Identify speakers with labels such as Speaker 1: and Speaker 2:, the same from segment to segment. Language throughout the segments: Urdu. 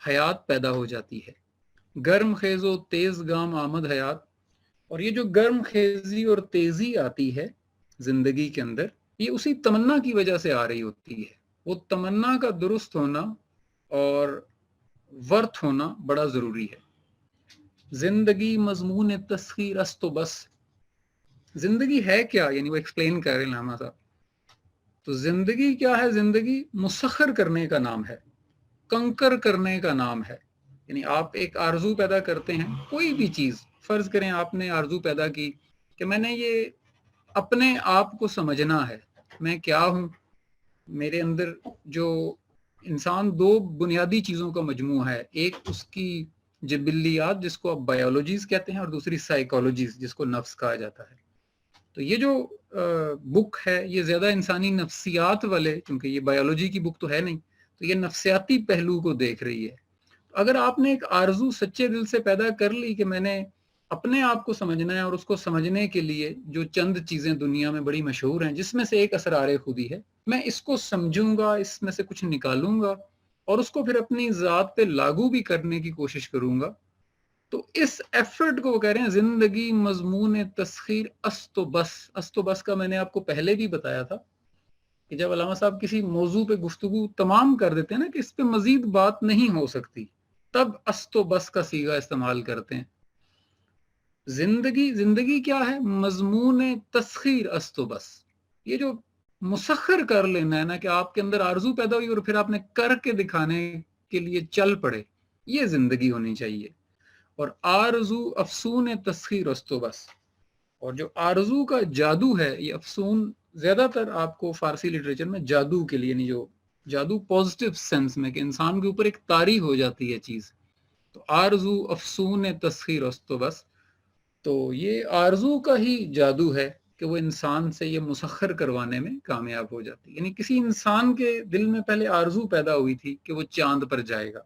Speaker 1: حیات پیدا ہو جاتی ہے. گرم خیز و تیز گام آمد حیات. اور یہ جو گرم خیزی اور تیزی آتی ہے زندگی کے اندر، یہ اسی تمنا کی وجہ سے آ رہی ہوتی ہے. وہ تمنا کا درست ہونا اور ورت ہونا بڑا ضروری ہے. زندگی مضمون تسخیر است و بس. زندگی ہے کیا، یعنی وہ ایکسپلین کر رہے ہیں علامہ صاحب. تو زندگی کیا ہے؟ زندگی مسخر کرنے کا نام ہے، کنکر کرنے کا نام ہے. یعنی آپ ایک آرزو پیدا کرتے ہیں، کوئی بھی چیز، فرض کریں آپ نے آرزو پیدا کی کہ میں نے یہ اپنے آپ کو سمجھنا ہے، میں کیا ہوں. میرے اندر جو انسان دو بنیادی چیزوں کا مجموعہ ہے، ایک اس کی جبلیات جس کو آپ بایولوجیز کہتے ہیں، اور دوسری سائیکالوجیز جس کو نفس کہا جاتا ہے. تو یہ جو بک ہے یہ زیادہ انسانی نفسیات والے، کیونکہ یہ بایولوجی کی بک تو ہے نہیں، تو یہ نفسیاتی پہلو کو دیکھ رہی ہے. اگر آپ نے ایک آرزو سچے دل سے پیدا کر لی کہ میں نے اپنے آپ کو سمجھنا ہے، اور اس کو سمجھنے کے لیے جو چند چیزیں دنیا میں بڑی مشہور ہیں، جس میں سے ایک اسرار خودی ہے، میں اس کو سمجھوں گا، اس میں سے کچھ نکالوں گا اور اس کو پھر اپنی ذات پہ لاگو بھی کرنے کی کوشش کروں گا. تو اس ایفرٹ کو وہ کہہ رہے ہیں زندگی مضمون تسخیر است و بس. است و بس کا میں نے آپ کو پہلے بھی بتایا تھا کہ جب علامہ صاحب کسی موضوع پہ گفتگو تمام کر دیتے ہیں نا کہ اس پہ مزید بات نہیں ہو سکتی، تب است و بس کا صیغہ استعمال کرتے ہیں. زندگی کیا ہے؟ مضمون تسخیر است و بس. یہ جو مسخر کر لینا ہے نا کہ آپ کے اندر آرزو پیدا ہوئی اور پھر آپ نے کر کے دکھانے کے لیے چل پڑے، یہ زندگی ہونی چاہیے. اور آرزو افسون تسخیر است و بس. اور جو آرزو کا جادو ہے، یہ افسون زیادہ تر آپ کو فارسی لٹریچر میں جادو کے لیے، یعنی جو جادو پوزیٹو سینس میں کہ انسان کے اوپر ایک طاری ہو جاتی ہے چیز، تو آرزو افسون تسخیر است و بس. تو یہ آرزو کا ہی جادو ہے کہ وہ انسان سے یہ مسخر کروانے میں کامیاب ہو جاتی ہے. یعنی کسی انسان کے دل میں پہلے آرزو پیدا ہوئی تھی کہ وہ چاند پر جائے گا،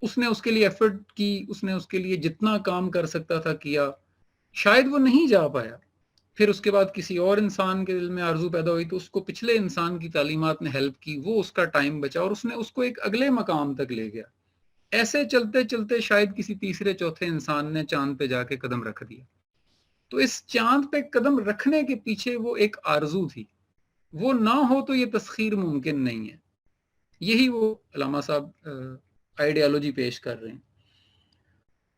Speaker 1: اس نے اس کے لیے ایفرٹ کی، اس نے اس کے لیے جتنا کام کر سکتا تھا کیا، شاید وہ نہیں جا پایا. پھر اس کے بعد کسی اور انسان کے دل میں آرزو پیدا ہوئی تو اس کو پچھلے انسان کی تعلیمات نے ہیلپ کی، وہ اس کا ٹائم بچا اور اس نے اس کو ایک اگلے مقام تک لے گیا. ایسے چلتے چلتے شاید کسی تیسرے چوتھے انسان نے چاند پہ جا کے قدم رکھ دیا. تو اس چاند پہ قدم رکھنے کے پیچھے وہ ایک آرزو تھی، وہ نہ ہو تو یہ تسخیر ممکن نہیں ہے. یہی وہ علامہ صاحب آئیڈیالوجی پیش کر رہے ہیں.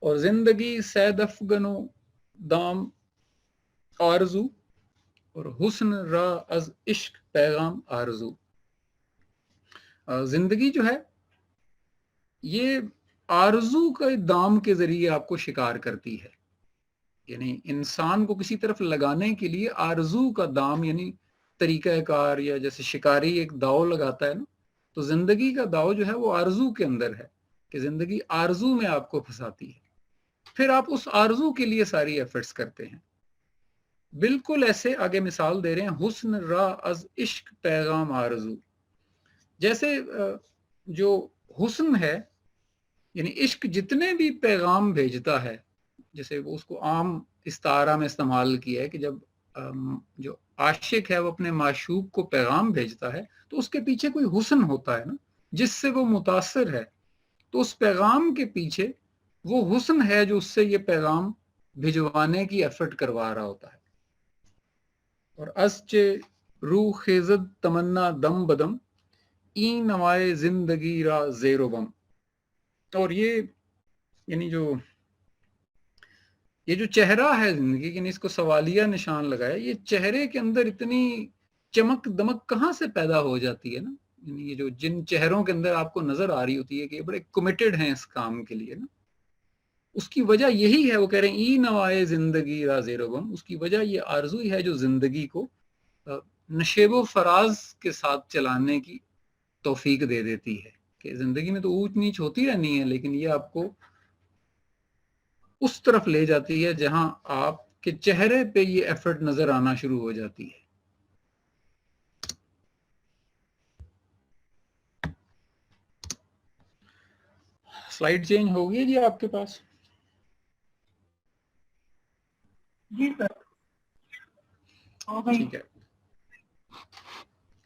Speaker 1: اور زندگی سید افغن و دام آرزو، اور حسن را از عشق پیغام آرزو. زندگی جو ہے یہ آرزو کے دام کے ذریعے آپ کو شکار کرتی ہے. یعنی انسان کو کسی طرف لگانے کے لیے آرزو کا دام، یعنی طریقہ کار، یا جیسے شکاری ایک داؤ لگاتا ہے نا، تو زندگی کا داؤ جو ہے وہ آرزو کے اندر ہے کہ زندگی آرزو میں آپ کو پھنساتی ہے. پھر آپ اس آرزو کے لیے ساری ایفرٹس کرتے ہیں. بالکل ایسے آگے مثال دے رہے ہیں، حسن را از عشق پیغام آرزو. جیسے جو حسن ہے، یعنی عشق جتنے بھی پیغام بھیجتا ہے، جیسے وہ اس کو عام استعارہ میں استعمال کیا ہے کہ جب جو عاشق ہے وہ اپنے معشوق کو پیغام بھیجتا ہے تو اس کے پیچھے کوئی حسن ہوتا ہے نا جس سے وہ متاثر ہے. تو اس پیغام کے پیچھے وہ حسن ہے جو اس سے یہ پیغام بھجوانے کی ایفرٹ کروا رہا ہوتا ہے. اور اسچے روح خیزد تمنا دم بدم این نوائے زندگی را زیر و بم. اور یہ یعنی یہ جو چہرہ ہے زندگی، یعنی اس کو سوالیہ نشان لگایا، یہ چہرے کے اندر اتنی چمک دمک کہاں سے پیدا ہو جاتی ہے نا. یعنی یہ جو جن چہروں کے اندر آپ کو نظر آ رہی ہوتی ہے کہ یہ بڑے کمیٹڈ ہیں اس کام کے لیے نا، اس کی وجہ یہی ہے. وہ کہہ رہے ہیں ای نوائے زندگی را زیر و بم. اس کی وجہ یہ آرزو ہی ہے جو زندگی کو نشیب و فراز کے ساتھ چلانے کی توفیق دے دیتی ہے. کہ زندگی میں تو اونچ نیچ ہوتی رہنی ہے، لیکن یہ آپ کو اس طرف لے جاتی ہے جہاں آپ کے چہرے پہ یہ ایفرٹ نظر آنا شروع ہو جاتی ہے. سلائیڈ چینج ہو گئی جی آپ کے پاس؟
Speaker 2: جی سر.
Speaker 1: ٹھیک ہے.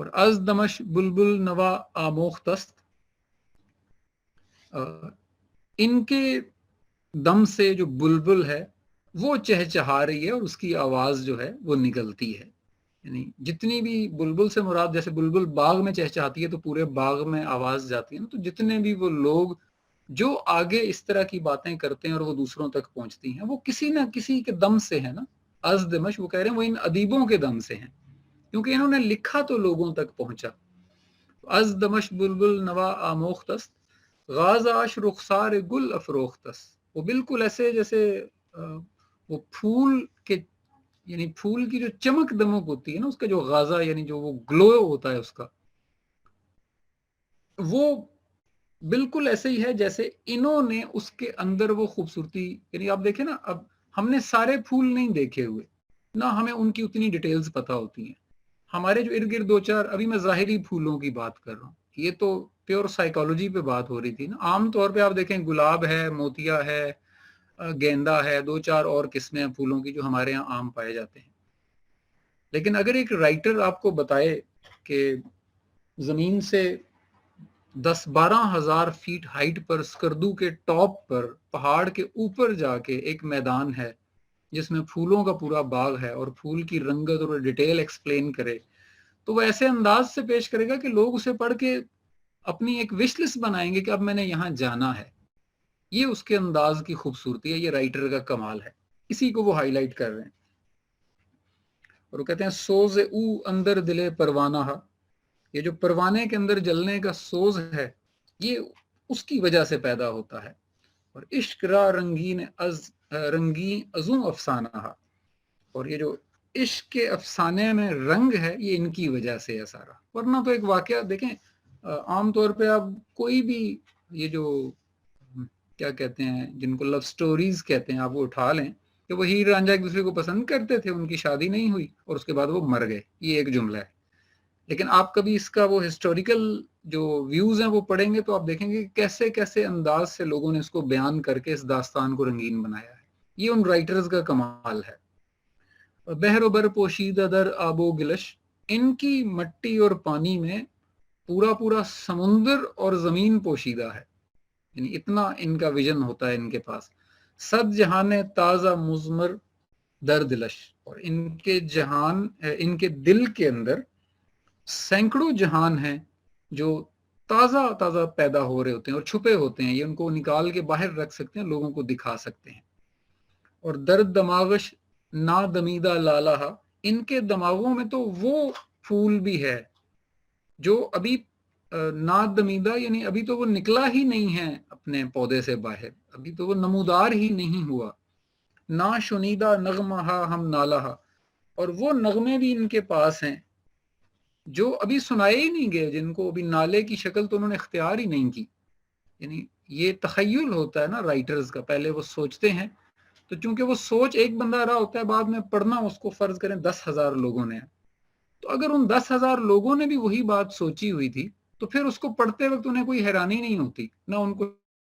Speaker 1: اور از دمش بلبل نوا آموختست، ان کے دم سے جو بلبل ہے وہ چہچہا رہی ہے اور اس کی آواز جو ہے وہ نکلتی ہے. یعنی جتنی بھی بلبل سے مراد، جیسے بلبل باغ میں چہچہاتی ہے تو پورے باغ میں آواز جاتی ہے نا، تو جتنے بھی وہ لوگ جو آگے اس طرح کی باتیں کرتے ہیں اور وہ دوسروں تک پہنچتی ہیں، وہ کسی نہ کسی کے دم سے ہے نا. از دمش وہ کہہ رہے ہیں وہ ان ادیبوں کے دم سے ہیں، کیونکہ انہوں نے لکھا تو لوگوں تک پہنچا. از دمش بلبل نوا آموختست، غاز آش رخسار گل افروختست. وہ بالکل ایسے جیسے وہ پھول کے، یعنی پھول کی جو چمک دمک ہوتی ہے نا، اس کا جو غازہ یعنی جو وہ گلو ہوتا ہے اس کا، وہ بالکل ایسے ہی ہے جیسے انہوں نے اس کے اندر وہ خوبصورتی. یعنی آپ دیکھیں نا، اب ہم نے سارے پھول نہیں دیکھے ہوئے، نہ ہمیں ان کی اتنی ڈیٹیلز پتا ہوتی ہیں. ہمارے جو ارد گرد دو چار، ابھی میں ظاہری پھولوں کی بات کر رہا ہوں، یہ تو پیور سائیکالوجی پہ بات ہو رہی تھی نا. عام طور پہ آپ دیکھیں گلاب ہے، موتیا ہے، گیندا ہے، دو چار اور قسمیں ہیں پھولوں کی جو ہمارے ہاں عام پائے جاتے ہیں. لیکن اگر ایک رائٹر آپ کو بتائے کہ زمین سے 10-12 ہزار فیٹ ہائٹ پر اسکردو کے ٹاپ پر پہاڑ کے اوپر جا کے ایک میدان ہے جس میں پھولوں کا پورا باغ ہے اور پھول کی رنگت اور ڈیٹیل ایکسپلین کرے، تو وہ ایسے انداز سے پیش کرے گا کہ لوگ اسے پڑھ کے اپنی ایک وش لسٹ بنائیں گے کہ اب میں نے یہاں جانا ہے. یہ اس کے انداز کی خوبصورتی ہے، یہ رائٹر کا کمال ہے. اسی کو وہ ہائی لائٹ کر رہے ہیں اور وہ کہتے ہیں سوز او اندر دلے پروانہ. یہ جو پروانے کے اندر جلنے کا سوز ہے یہ اس کی وجہ سے پیدا ہوتا ہے. اور عشق را رنگین ازوں افسانہ، اور یہ جو عشق کے افسانے میں رنگ ہے یہ ان کی وجہ سے ہے سارا. ورنہ تو ایک واقعہ دیکھیں، عام طور پہ آپ کوئی بھی یہ جو کیا کہتے ہیں جن کو لو سٹوریز کہتے ہیں آپ وہ اٹھا لیں کہ وہ ہیر رانجھا ایک دوسرے کو پسند کرتے تھے، ان کی شادی نہیں ہوئی اور اس کے بعد وہ مر گئے، یہ ایک جملہ ہے. لیکن آپ کبھی اس کا وہ ہسٹوریکل جو ویوز ہیں وہ پڑھیں گے تو آپ دیکھیں گے کہ کیسے کیسے انداز سے لوگوں نے اس کو بیان کر کے اس داستان کو رنگین بنایا ہے. یہ ان رائٹرز کا کمال ہے. بحر و بر پوشیدہ در آب و گلش، ان کی مٹی اور پانی میں پورا پورا سمندر اور زمین پوشیدہ ہے. یعنی اتنا ان کا ویژن ہوتا ہے ان کے پاس. صد جہان تازہ مزمر در دلش، اور ان کے جہان، ان کے دل کے اندر سینکڑوں جہان ہیں جو تازہ تازہ پیدا ہو رہے ہوتے ہیں اور چھپے ہوتے ہیں. یہ ان کو نکال کے باہر رکھ سکتے ہیں، لوگوں کو دکھا سکتے ہیں. اور درد دماغش نا دمیدہ لالہ، ان کے دماغوں میں تو وہ پھول بھی ہے جو ابھی نا دمیدہ یعنی ابھی تو وہ نکلا ہی نہیں ہے اپنے پودے سے باہر، ابھی تو وہ نمودار ہی نہیں ہوا. نا شنیدہ نغمہ ہم نالہ، اور وہ نغمے بھی ان کے پاس ہیں جو ابھی سنائے ہی نہیں گئے، جن کو ابھی نالے کی شکل تو انہوں نے اختیار ہی نہیں کی. یعنی یہ تخیل ہوتا ہے نا رائٹرز کا، پہلے وہ سوچتے ہیں تو چونکہ وہ سوچ ایک بندہ رہا ہوتا ہے، بعد میں پڑھنا اس کو فرض کریں 10,000 لوگوں نے، تو اگر ان 10,000 لوگوں نے بھی وہی بات سوچی ہوئی تھی تو پھر اس کو پڑھتے وقت انہیں کوئی حیرانی نہیں ہوتی، نہ ان کو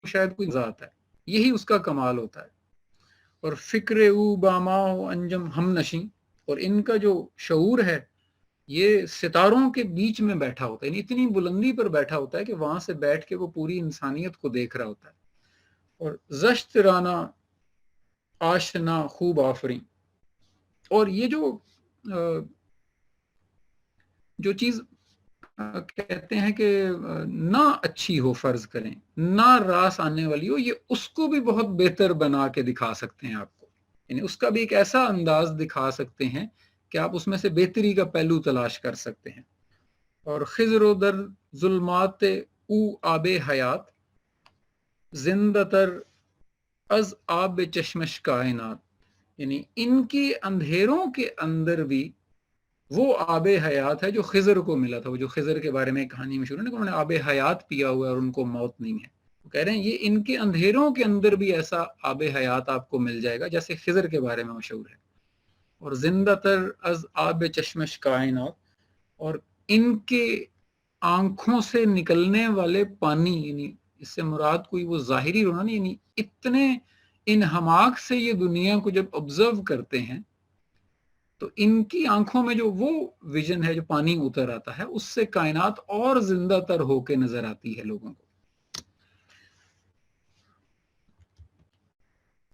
Speaker 1: شاید کوئی مزہ آتا ہے. یہی اس کا کمال ہوتا ہے. اور فکر او باما انجم ہم نشیں، اور ان کا جو شعور ہے یہ ستاروں کے بیچ میں بیٹھا ہوتا ہے، یعنی اتنی بلندی پر بیٹھا ہوتا ہے کہ وہاں سے بیٹھ کے وہ پوری انسانیت کو دیکھ رہا ہوتا ہے. اور زشت رانا آشنا خوب آفریں، اور یہ جو چیز کہتے ہیں کہ نہ اچھی ہو فرض کریں، نہ راس آنے والی ہو، یہ اس کو بھی بہت بہتر بنا کے دکھا سکتے ہیں آپ کو. یعنی اس کا بھی ایک ایسا انداز دکھا سکتے ہیں کہ آپ اس میں سے بہتری کا پہلو تلاش کر سکتے ہیں. اور خضر و در ظلمات او آب حیات، زندہ تر از آب چشمش کائنات، یعنی ان کی اندھیروں کے اندر بھی وہ آب حیات ہے جو خضر کو ملا تھا. وہ جو خضر کے بارے میں کہانی مشہور ہے کہ انہوں نے آب حیات پیا ہوا ہے اور ان کو موت نہیں ہے. وہ کہہ رہے ہیں یہ ان کے اندھیروں کے اندر بھی ایسا آب حیات آپ کو مل جائے گا جیسے خضر کے بارے میں مشہور ہے. اور زندہ تر از آب چشمش کائنات، اور ان کے آنکھوں سے نکلنے والے پانی، یعنی اس سے مراد کوئی وہ ظاہری رونا نہیں، یعنی اتنے انہماک سے یہ دنیا کو جب آبزرو کرتے ہیں تو ان کی آنکھوں میں جو وہ ویژن ہے جو پانی اتر آتا ہے، اس سے کائنات اور زندہ تر ہو کے نظر آتی ہے لوگوں کو.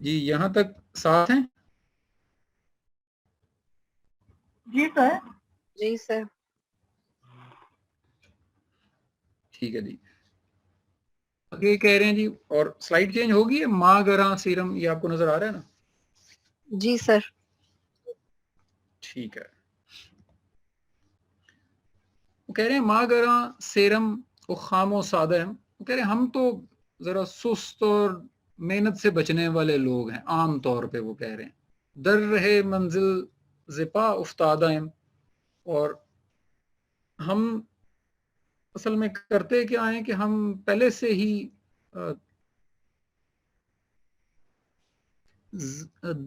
Speaker 1: جی یہاں تک ساتھ ہیں؟
Speaker 2: جی سر.
Speaker 3: جی سر.
Speaker 1: ٹھیک ہے جی. آگے کہہ رہے ہیں جی، اور سلائیڈ چینج ہوگی ہے، ماں گراں سیرم، یہ آپ کو نظر آ رہا ہے نا؟
Speaker 3: جی سر.
Speaker 1: ٹھیک ہے. وہ کہہ رہے ہیں ماں گراں سیرم و خام و سادہ ہیں. وہ کہہ رہے ہیں ہم تو ذرا سست اور محنت سے بچنے والے لوگ ہیں عام طور پہ. وہ کہہ رہے ہیں در رہے منزل زپا افتادہ ہیں، اور ہم اصل میں کرتے کیا ہیں کہ ہم پہلے سے ہی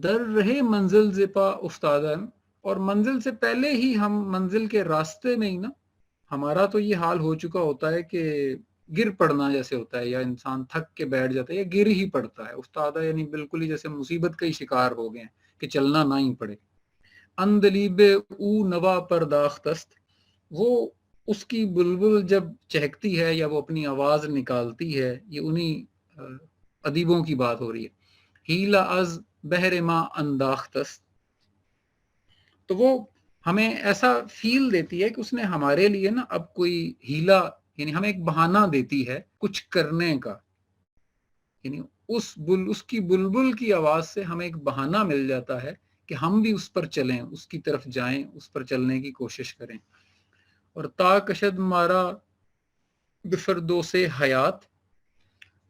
Speaker 1: در رہے منزل زپا افتادہ ہیں، اور منزل سے پہلے ہی ہم منزل کے راستے میں ہی نا، ہمارا تو یہ حال ہو چکا ہوتا ہے کہ گر پڑنا جیسے ہوتا ہے، یا انسان تھک کے بیٹھ جاتا ہے یا گر ہی پڑتا ہے. افتادہ یعنی بالکل ہی جیسے مصیبت کا ہی شکار ہو گئے ہیں کہ چلنا نہ ہی پڑے. اندلیب او نوا پر داختست، وہ اس کی بلبل جب چہکتی ہے یا وہ اپنی آواز نکالتی ہے، یہ انہی ادیبوں کی بات ہو رہی ہے. ہیلا از بہر ما انداختست، تو وہ ہمیں ایسا فیل دیتی ہے کہ اس نے ہمارے لیے نا اب کوئی ہیلا، یعنی ہمیں ایک بہانہ دیتی ہے کچھ کرنے کا. یعنی اس کی بلبل کی آواز سے ہمیں ایک بہانہ مل جاتا ہے کہ ہم بھی اس پر چلیں، اس کی طرف جائیں، اس پر چلنے کی کوشش کریں. اور تا کشد مارا بفردوس حیات،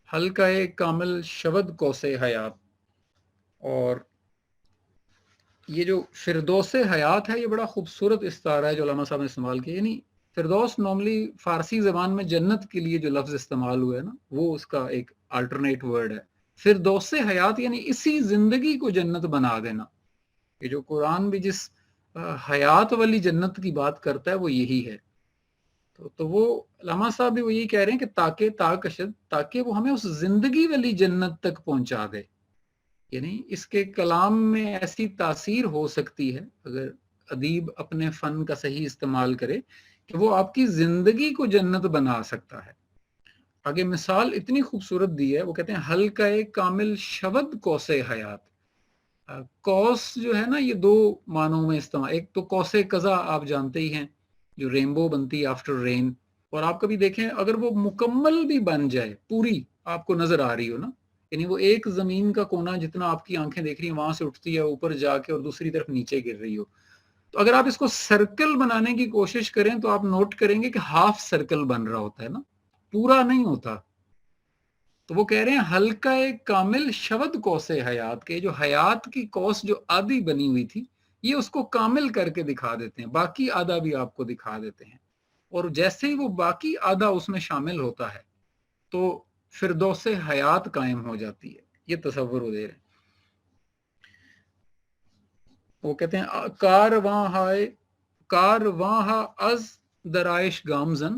Speaker 1: حلقہ کامل شود کوس حیات. اور یہ جو فردوس حیات ہے، یہ بڑا خوبصورت استعارہ ہے جو علامہ صاحب نے استعمال کیا. یعنی فردوس نارملی فارسی زبان میں جنت کے لیے جو لفظ استعمال ہوا ہے نا، وہ اس کا ایک الٹرنیٹ ورڈ ہے. فردوس حیات یعنی اسی زندگی کو جنت بنا دینا. یہ جو قرآن بھی جس حیات والی جنت کی بات کرتا ہے وہ یہی ہے. تو وہ علامہ صاحب بھی وہ یہی کہہ رہے ہیں کہ تاکہ وہ ہمیں اس زندگی والی جنت تک پہنچا دے. یعنی اس کے کلام میں ایسی تاثیر ہو سکتی ہے اگر ادیب اپنے فن کا صحیح استعمال کرے کہ وہ آپ کی زندگی کو جنت بنا سکتا ہے. آگے مثال اتنی خوبصورت دی ہے، وہ کہتے ہیں حلقہ کامل شود کوس حیات. کوس جو ہے نا، یہ دو معنوں میں استعمال. ایک تو کوس قزا آپ جانتے ہی ہیں، جو رینبو بنتی ہے آفٹر رین. اور آپ کبھی دیکھیں اگر وہ مکمل بھی بن جائے، پوری آپ کو نظر آ رہی ہو نا، یعنی وہ ایک زمین کا کونا جتنا آپ کی آنکھیں دیکھ رہی ہیں وہاں سے اٹھتی ہے اوپر جا کے اور دوسری طرف نیچے گر رہی ہو، تو اگر آپ اس کو سرکل بنانے کی کوشش کریں تو آپ نوٹ کریں گے کہ ہاف سرکل بن رہا ہوتا ہے نا، پورا نہیں ہوتا. تو وہ کہہ رہے ہیں حلقہ کامل شود کوس حیات کے، جو حیات کی کوس جو آدھی بنی ہوئی تھی، یہ اس کو کامل کر کے دکھا دیتے ہیں، باقی آدھا بھی آپ کو دکھا دیتے ہیں. اور جیسے ہی وہ باقی آدھا اس میں شامل ہوتا ہے تو فردوس حیات قائم ہو جاتی ہے. یہ تصور ہو دے رہے ہیں. وہ کہتے ہیں کارواں از درائش گامزن،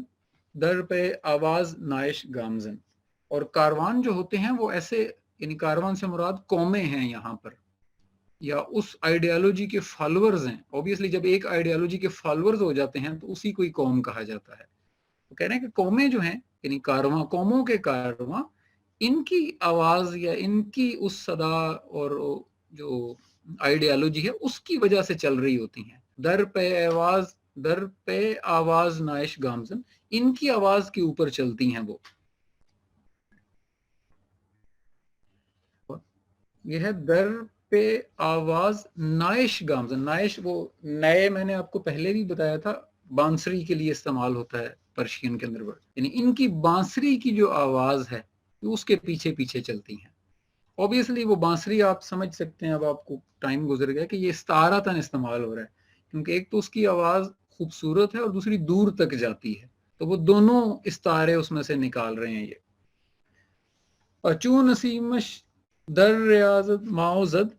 Speaker 1: در پہ آواز نائش گامزن. اور کاروان جو ہوتے ہیں وہ ایسے، یعنی کاروان سے مراد قومیں ہیں یہاں پر، یا اس آئیڈیالوجی کے فالوورز ہیں. اوبیسلی جب ایک آئیڈیالوجی کے فالوورز ہو جاتے ہیں تو اسی کو ہی قوم کہا جاتا ہے. وہ کہہ رہے ہیں کہ قومیں جو ہیں، یعنی کارواں، قوموں کے کارواں، ان کی آواز یا ان کی اس صدا اور جو آئیڈیالوجی ہے اس کی وجہ سے چل رہی ہوتی ہیں. در پہ آواز نائش گامزن، ان کی آواز کے اوپر چلتی ہیں وہ. یہ ہے در پہ آواز نائش گامزن. نائش وہ نئے، میں نے آپ کو پہلے بھی بتایا تھا، بانسری کے لیے استعمال ہوتا ہے پرشین کے اندر ورڈ. یعنی ان کی بانسری کی جو آواز ہے اس کے پیچھے پیچھے چلتی ہیں. اوبیسلی وہ بانسری آپ سمجھ سکتے ہیں، اب آپ کو ٹائم گزر گیا کہ یہ استعارتاً استعمال ہو رہا ہے، کیونکہ ایک تو اس کی آواز خوبصورت ہے اور دوسری دور تک جاتی ہے، تو وہ دونوں استعارے اس میں سے نکال رہے ہیں. یہ چون نسیمش در ریاضت معوزد،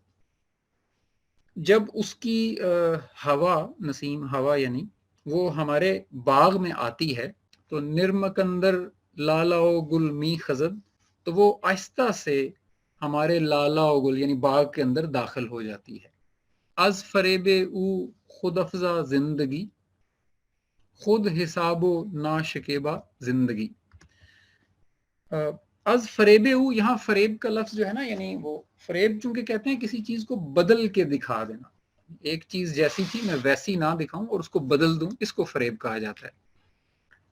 Speaker 1: جب اس کی ہوا، نسیم ہوا یعنی وہ ہمارے باغ میں آتی ہے، تو نرمکندر لالا و گل می خزد، تو وہ آہستہ سے ہمارے لالا و گل یعنی باغ کے اندر داخل ہو جاتی ہے. از فریب او خود افزا زندگی، خود حساب و نا شکیبہ زندگی. از فریب او، یہاں فریب کا لفظ جو ہے نا، یعنی وہ فریب چونکہ کہتے ہیں کسی چیز کو بدل کے دکھا دینا، ایک چیز جیسی تھی میں ویسی نہ دکھاؤں اور اس کو بدل دوں، اس کو فریب کہا جاتا ہے.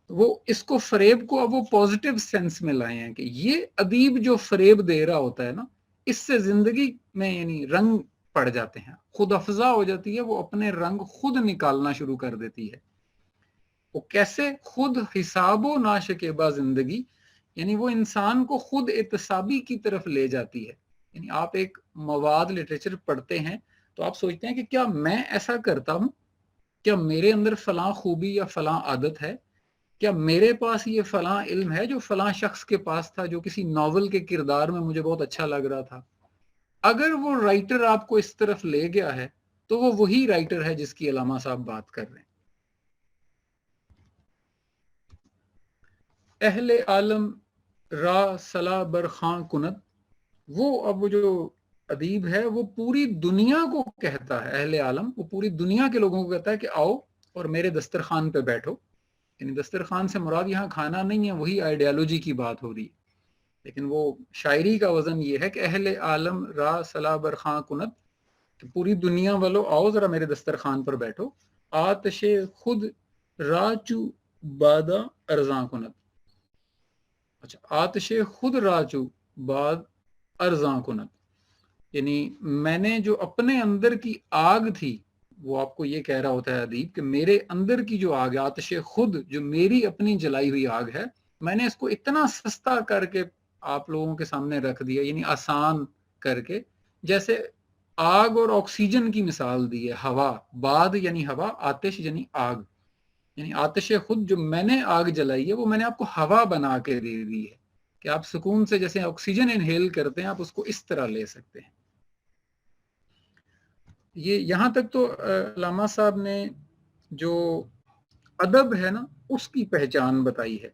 Speaker 1: وہ اس کو فریب کو اب وہ پازیٹیو سینس میں لائے ہیں کہ یہ ادیب جو فریب دے رہا ہوتا ہے نا، اس سے زندگی میں یعنی رنگ پڑ جاتے ہیں، خود افزا ہو جاتی ہے، وہ اپنے رنگ خود نکالنا شروع کر دیتی ہے. وہ کیسے؟ خود حساب و ناشکیبہ زندگی، یعنی وہ انسان کو خود احتسابی کی طرف لے جاتی ہے. یعنی آپ ایک مواد لٹریچر پڑھتے ہیں تو آپ سوچتے ہیں کہ کیا میں ایسا کرتا ہوں، کیا میرے اندر فلاں خوبی یا فلاں عادت ہے، کیا میرے پاس یہ فلاں علم ہے جو فلاں شخص کے پاس تھا، جو کسی ناول کے کردار میں مجھے بہت اچھا لگ رہا تھا. اگر وہ رائٹر آپ کو اس طرف لے گیا ہے تو وہ وہی رائٹر ہے جس کی علامہ صاحب بات کر رہے ہیں. اہل عالم را صلا برخاں کند، وہ اب جو ادیب ہے وہ پوری دنیا کو کہتا ہے، اہل عالم وہ پوری دنیا کے لوگوں کو کہتا ہے کہ آؤ اور میرے دسترخوان پہ بیٹھو. یعنی دسترخوان سے مراد یہاں کھانا نہیں ہے، وہی آئیڈیالوجی کی بات ہو رہی ہے، لیکن وہ شاعری کا وزن یہ ہے کہ اہل عالم را صلا برخاں کند، کہ پوری دنیا والو آؤ ذرا میرے دسترخوان پر بیٹھو. آتش خود راچو بادا ارزاں کند. اچھا، آتش خود راچو باد ارزاں کند، یعنی میں نے جو اپنے اندر کی آگ تھی، وہ آپ کو یہ کہہ رہا ہوتا ہے ادیب کہ میرے اندر کی جو آگ ہے، آتش خود جو میری اپنی جلائی ہوئی آگ ہے، میں نے اس کو اتنا سستا کر کے آپ لوگوں کے سامنے رکھ دیا، یعنی آسان کر کے، جیسے آگ اور آکسیجن کی مثال دی ہے. ہوا، باد یعنی ہوا، آتش یعنی آگ، یعنی آتش خود جو میں نے آگ جلائی ہے وہ میں نے آپ کو ہوا بنا کے دے دی ہے کہ آپ سکون سے جیسے آکسیجن انہیل کرتے ہیں آپ اس کو اس طرح لے سکتے ہیں. یہ یہاں تک تو علامہ صاحب نے جو ادب ہے نا اس کی پہچان بتائی ہے،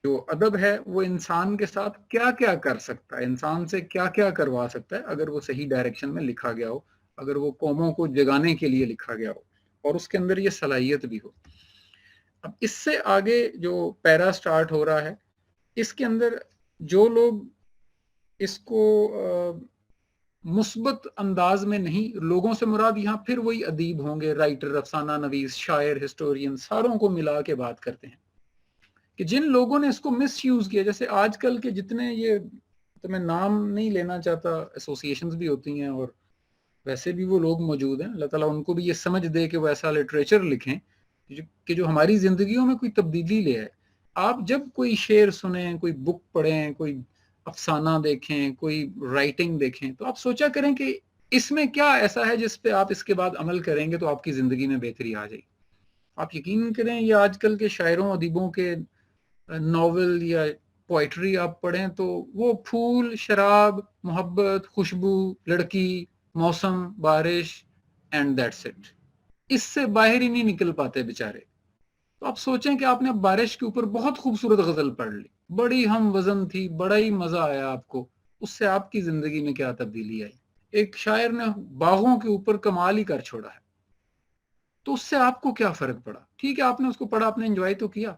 Speaker 1: جو ادب ہے وہ انسان کے ساتھ کیا کیا کر سکتا ہے، انسان سے کیا کیا کروا سکتا ہے اگر وہ صحیح ڈائریکشن میں لکھا گیا ہو، اگر وہ قوموں کو جگانے کے لیے لکھا گیا ہو اور اس کے اندر یہ صلاحیت بھی ہو. اب اس سے آگے جو پیرا سٹارٹ ہو رہا ہے، اس کے اندر جو لوگ اس کو مثبت انداز میں نہیں، لوگوں سے مراد یہاں پھر وہی ادیب ہوں گے، رائٹر، افسانہ نویس، شاعر، ہسٹورین، ساروں کو ملا کے بات کرتے ہیں کہ جن لوگوں نے اس کو مس یوز کیا، جیسے آج کل کے جتنے، یہ تو میں نام نہیں لینا چاہتا، ایسوسیشنز بھی ہوتی ہیں اور ویسے بھی وہ لوگ موجود ہیں، اللہ تعالیٰ ان کو بھی یہ سمجھ دے کہ وہ ایسا لٹریچر لکھیں کہ جو ہماری زندگیوں میں کوئی تبدیلی لے آئے. آپ جب کوئی شعر سنیں، کوئی بک پڑھیں، کوئی افسانہ دیکھیں، کوئی رائٹنگ دیکھیں، تو آپ سوچا کریں کہ اس میں کیا ایسا ہے جس پہ آپ اس کے بعد عمل کریں گے تو آپ کی زندگی میں بہتری آ جائے. آپ یقین کریں یہ آج کل کے شاعروں ادیبوں کے ناول یا پوئٹری آپ پڑھیں تو وہ پھول، شراب، محبت، خوشبو، لڑکی، موسم، بارش اینڈ دیٹس اٹ، اس سے باہر ہی نہیں نکل پاتے بیچارے. تو آپ سوچیں کہ آپ نے بارش کے اوپر بہت خوبصورت غزل پڑھ لی، بڑی ہم وزن تھی، بڑا ہی مزہ آیا آپ کو، اس سے آپ کی زندگی میں کیا تبدیلی آئی؟ ایک شاعر نے باغوں کے اوپر کمال ہی کر چھوڑا ہے، تو اس سے آپ کو کیا فرق پڑا؟ ٹھیک ہے آپ نے اس کو پڑھا، آپ نے انجوائے تو کیا،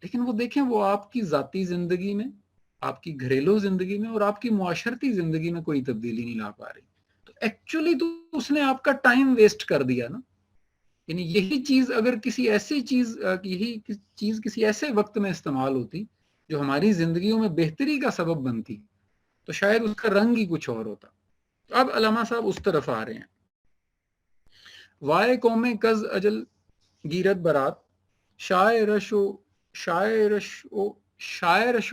Speaker 1: لیکن وہ دیکھیں وہ آپ کی ذاتی زندگی میں، آپ کی گھریلو زندگی میں اور آپ کی معاشرتی زندگی میں کوئی تبدیلی نہیں لا پا رہی. تو ایکچولی تو اس نے آپ کا ٹائم ویسٹ کر دیا نا. یعنی یہی چیز اگر کسی ایسی چیز، یہی چیز کسی ایسے وقت میں استعمال ہوتی جو ہماری زندگیوں میں بہتری کا سبب بنتی تو شاید اس کا رنگ ہی کچھ اور ہوتا. اب علامہ صاحب اس طرف آ رہے ہیں. وائے قوم کز اجل گیرت برات، شاعرش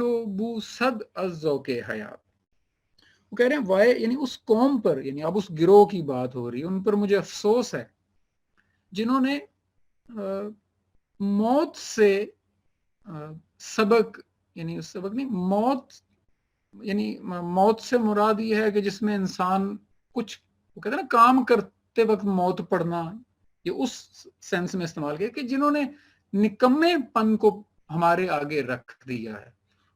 Speaker 1: و بو صد از ذوق حیات. وہ کہہ رہے ہیں وائے یعنی اس قوم پر، یعنی اب اس گروہ کی بات ہو رہی ہے، ان پر مجھے افسوس ہے جنہوں نے موت سے سبق، یعنی سبق نہیں، موت یعنی موت سے مراد یہ ہے کہ جس میں انسان کچھ، وہ کہتے ہیں نا کام کرتے وقت موت پڑنا، یہ اس سینس میں استعمال کیا کہ جنہوں نے نکمے پن کو ہمارے آگے رکھ دیا ہے.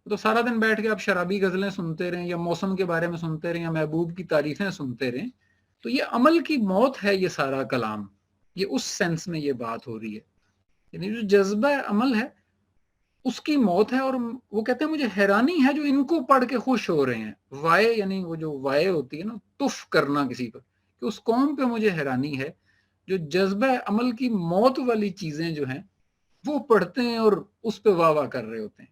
Speaker 1: تو سارا دن بیٹھ کے آپ شرابی غزلیں سنتے رہیں یا موسم کے بارے میں سنتے رہیں یا محبوب کی تعریفیں سنتے رہیں، تو یہ عمل کی موت ہے یہ سارا کلام، یہ اس سینس میں یہ بات ہو رہی ہے، یعنی جو جذبہ عمل ہے اس کی موت ہے. اور وہ کہتے ہیں مجھے حیرانی ہے جو ان کو پڑھ کے خوش ہو رہے ہیں. وائے یعنی وہ جو وائے ہوتی ہے نا، تف کرنا کسی پر، کہ اس قوم پہ مجھے حیرانی ہے جو جذبہ عمل کی موت والی چیزیں جو ہیں وہ پڑھتے ہیں اور اس پہ واہ واہ کر رہے ہوتے ہیں.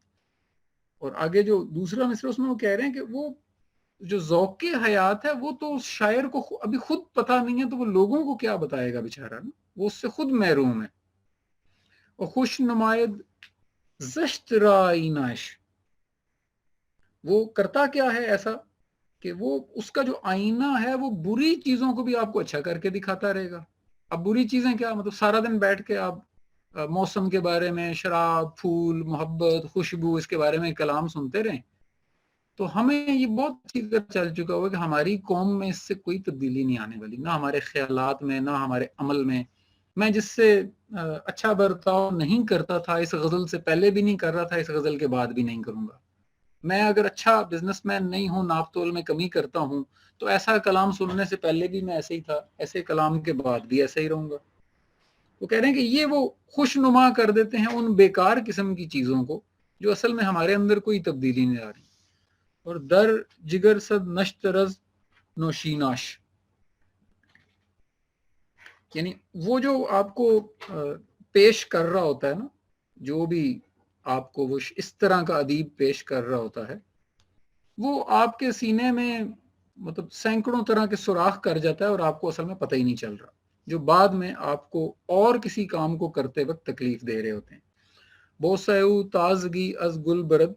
Speaker 1: اور آگے جو دوسرا مصرع اس میں وہ کہہ رہے ہیں کہ وہ جو ذوق حیات ہے وہ تو اس شاعر کو ابھی خود پتہ نہیں ہے، تو وہ لوگوں کو کیا بتائے گا بیچارہ نا، وہ اس سے خود محروم ہے. اور خوش نمائد زشت را آئیناش، وہ کرتا کیا ہے ایسا کہ وہ اس کا جو آئینہ ہے وہ بری چیزوں کو بھی آپ کو اچھا کر کے دکھاتا رہے گا. اب بری چیزیں کیا، مطلب سارا دن بیٹھ کے آپ موسم کے بارے میں، شراب، پھول، محبت، خوشبو، اس کے بارے میں کلام سنتے رہیں، تو ہمیں یہ بہت اچھی طرح چل چکا ہوا کہ ہماری قوم میں اس سے کوئی تبدیلی نہیں آنے والی، نہ ہمارے خیالات میں، نہ ہمارے عمل میں. میں جس سے اچھا برتاؤ نہیں کرتا تھا اس غزل سے پہلے بھی نہیں کر رہا تھا، اس غزل کے بعد بھی نہیں کروں گا. میں اگر اچھا بزنس مین نہیں ہوں، ناپ تول میں کمی کرتا ہوں، تو ایسا کلام سننے سے پہلے بھی میں ایسے ہی تھا، ایسے کلام کے بعد بھی ایسے ہی رہوں گا. وہ کہہ رہے ہیں کہ یہ وہ خوش نما کر دیتے ہیں ان بیکار قسم کی چیزوں کو جو اصل میں ہمارے اندر کوئی تبدیلی نہیں آ رہی. اور در جگر صد نشت رز نوشیناش، یعنی وہ جو آپ کو پیش کر رہا ہوتا ہے نا، جو بھی آپ کو وہ اس طرح کا ادیب پیش کر رہا ہوتا ہے، وہ آپ کے سینے میں مطلب سینکڑوں طرح کے سوراخ کر جاتا ہے اور آپ کو اصل میں پتہ ہی نہیں چل رہا، جو بعد میں آپ کو اور کسی کام کو کرتے وقت تکلیف دے رہے ہوتے ہیں. بوسیو تازگی از گل برد،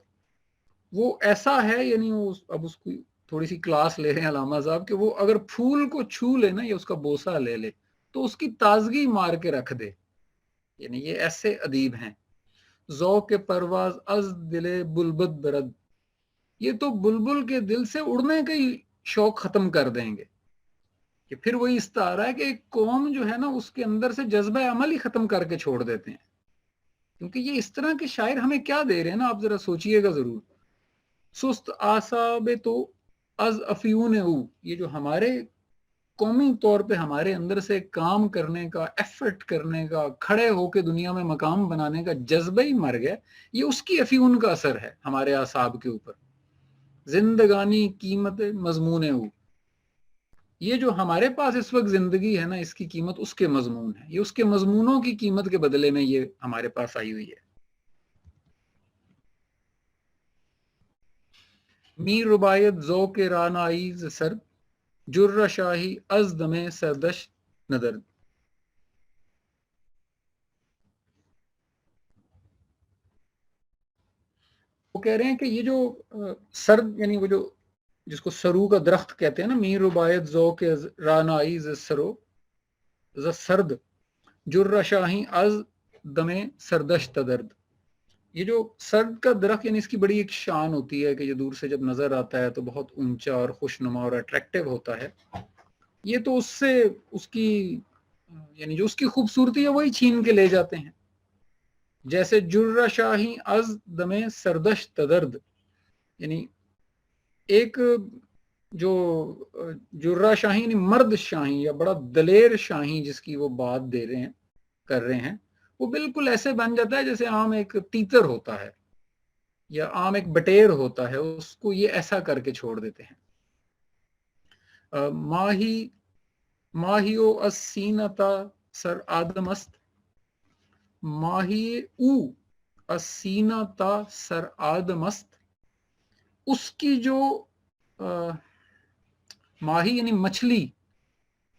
Speaker 1: وہ ایسا ہے، یعنی وہ اب اس کو تھوڑی سی کلاس لے رہے ہیں علامہ صاحب کہ وہ اگر پھول کو چھو لے نا یا اس کا بوسہ لے لے تو اس کی تازگی مار کے رکھ دے، یعنی یہ ایسے ادیب ہیں. ذوق پرواز از دل بلبد برد، یہ تو بلبل کے دل سے اڑنے کا ہی شوق ختم کر دیں گے. کہ پھر وہی استعارہ ہے کہ ایک قوم جو ہے نا اس کے اندر سے جذبہ عمل ہی ختم کر کے چھوڑ دیتے ہیں. کیونکہ یہ اس طرح کے شاعر ہمیں کیا دے رہے ہیں نا، آپ ذرا سوچئے گا ضرور. سست آساب تو از افیون او، یہ جو ہمارے قومی طور پہ ہمارے اندر سے کام کرنے کا، ایفرٹ کرنے کا، کھڑے ہو کے دنیا میں مقام بنانے کا جذبہ ہی مر گیا، یہ اس کی افیون کا اثر ہے ہمارے اعصاب کے اوپر. زندگانی قیمت مضمون ہو، یہ جو ہمارے پاس اس وقت زندگی ہے نا اس کی قیمت اس کے مضمون ہے، یہ اس کے مضمونوں کی قیمت کے بدلے میں یہ ہمارے پاس آئی ہوئی ہے. میر ربایت ذوق رانائی ز سرد، جر شاہی از دم سردش ندرد. وہ کہہ رہے ہیں کہ یہ جو سرد، یعنی وہ جو جس کو سرو کا درخت کہتے ہیں نا، میر ربایت ذوق رانائی ز سرو ز سرد، جر شاہی از دم سردش تدرد. یہ جو سرد کا درخت، یعنی اس کی بڑی ایک شان ہوتی ہے کہ یہ دور سے جب نظر آتا ہے تو بہت اونچا اور خوشنما اور اٹریکٹیو ہوتا ہے. یہ تو اس سے اس کی یعنی جو اس کی خوبصورتی ہے وہی چھین کے لے جاتے ہیں. جیسے جر شاہی از دم سردش تدرد، یعنی ایک جو جرہ شاہی یعنی مرد شاہی یا بڑا دلیر شاہی جس کی وہ بات دے رہے ہیں، کر رہے ہیں، وہ بالکل ایسے بن جاتا ہے جیسے عام ایک تیتر ہوتا ہے یا عام ایک بٹیر ہوتا ہے، اس کو یہ ایسا کر کے چھوڑ دیتے ہیں. ماہیو السینتا سر آدم است، ماہی او السینتا سر آدم است، اس کی جو ماہی یعنی مچھلی،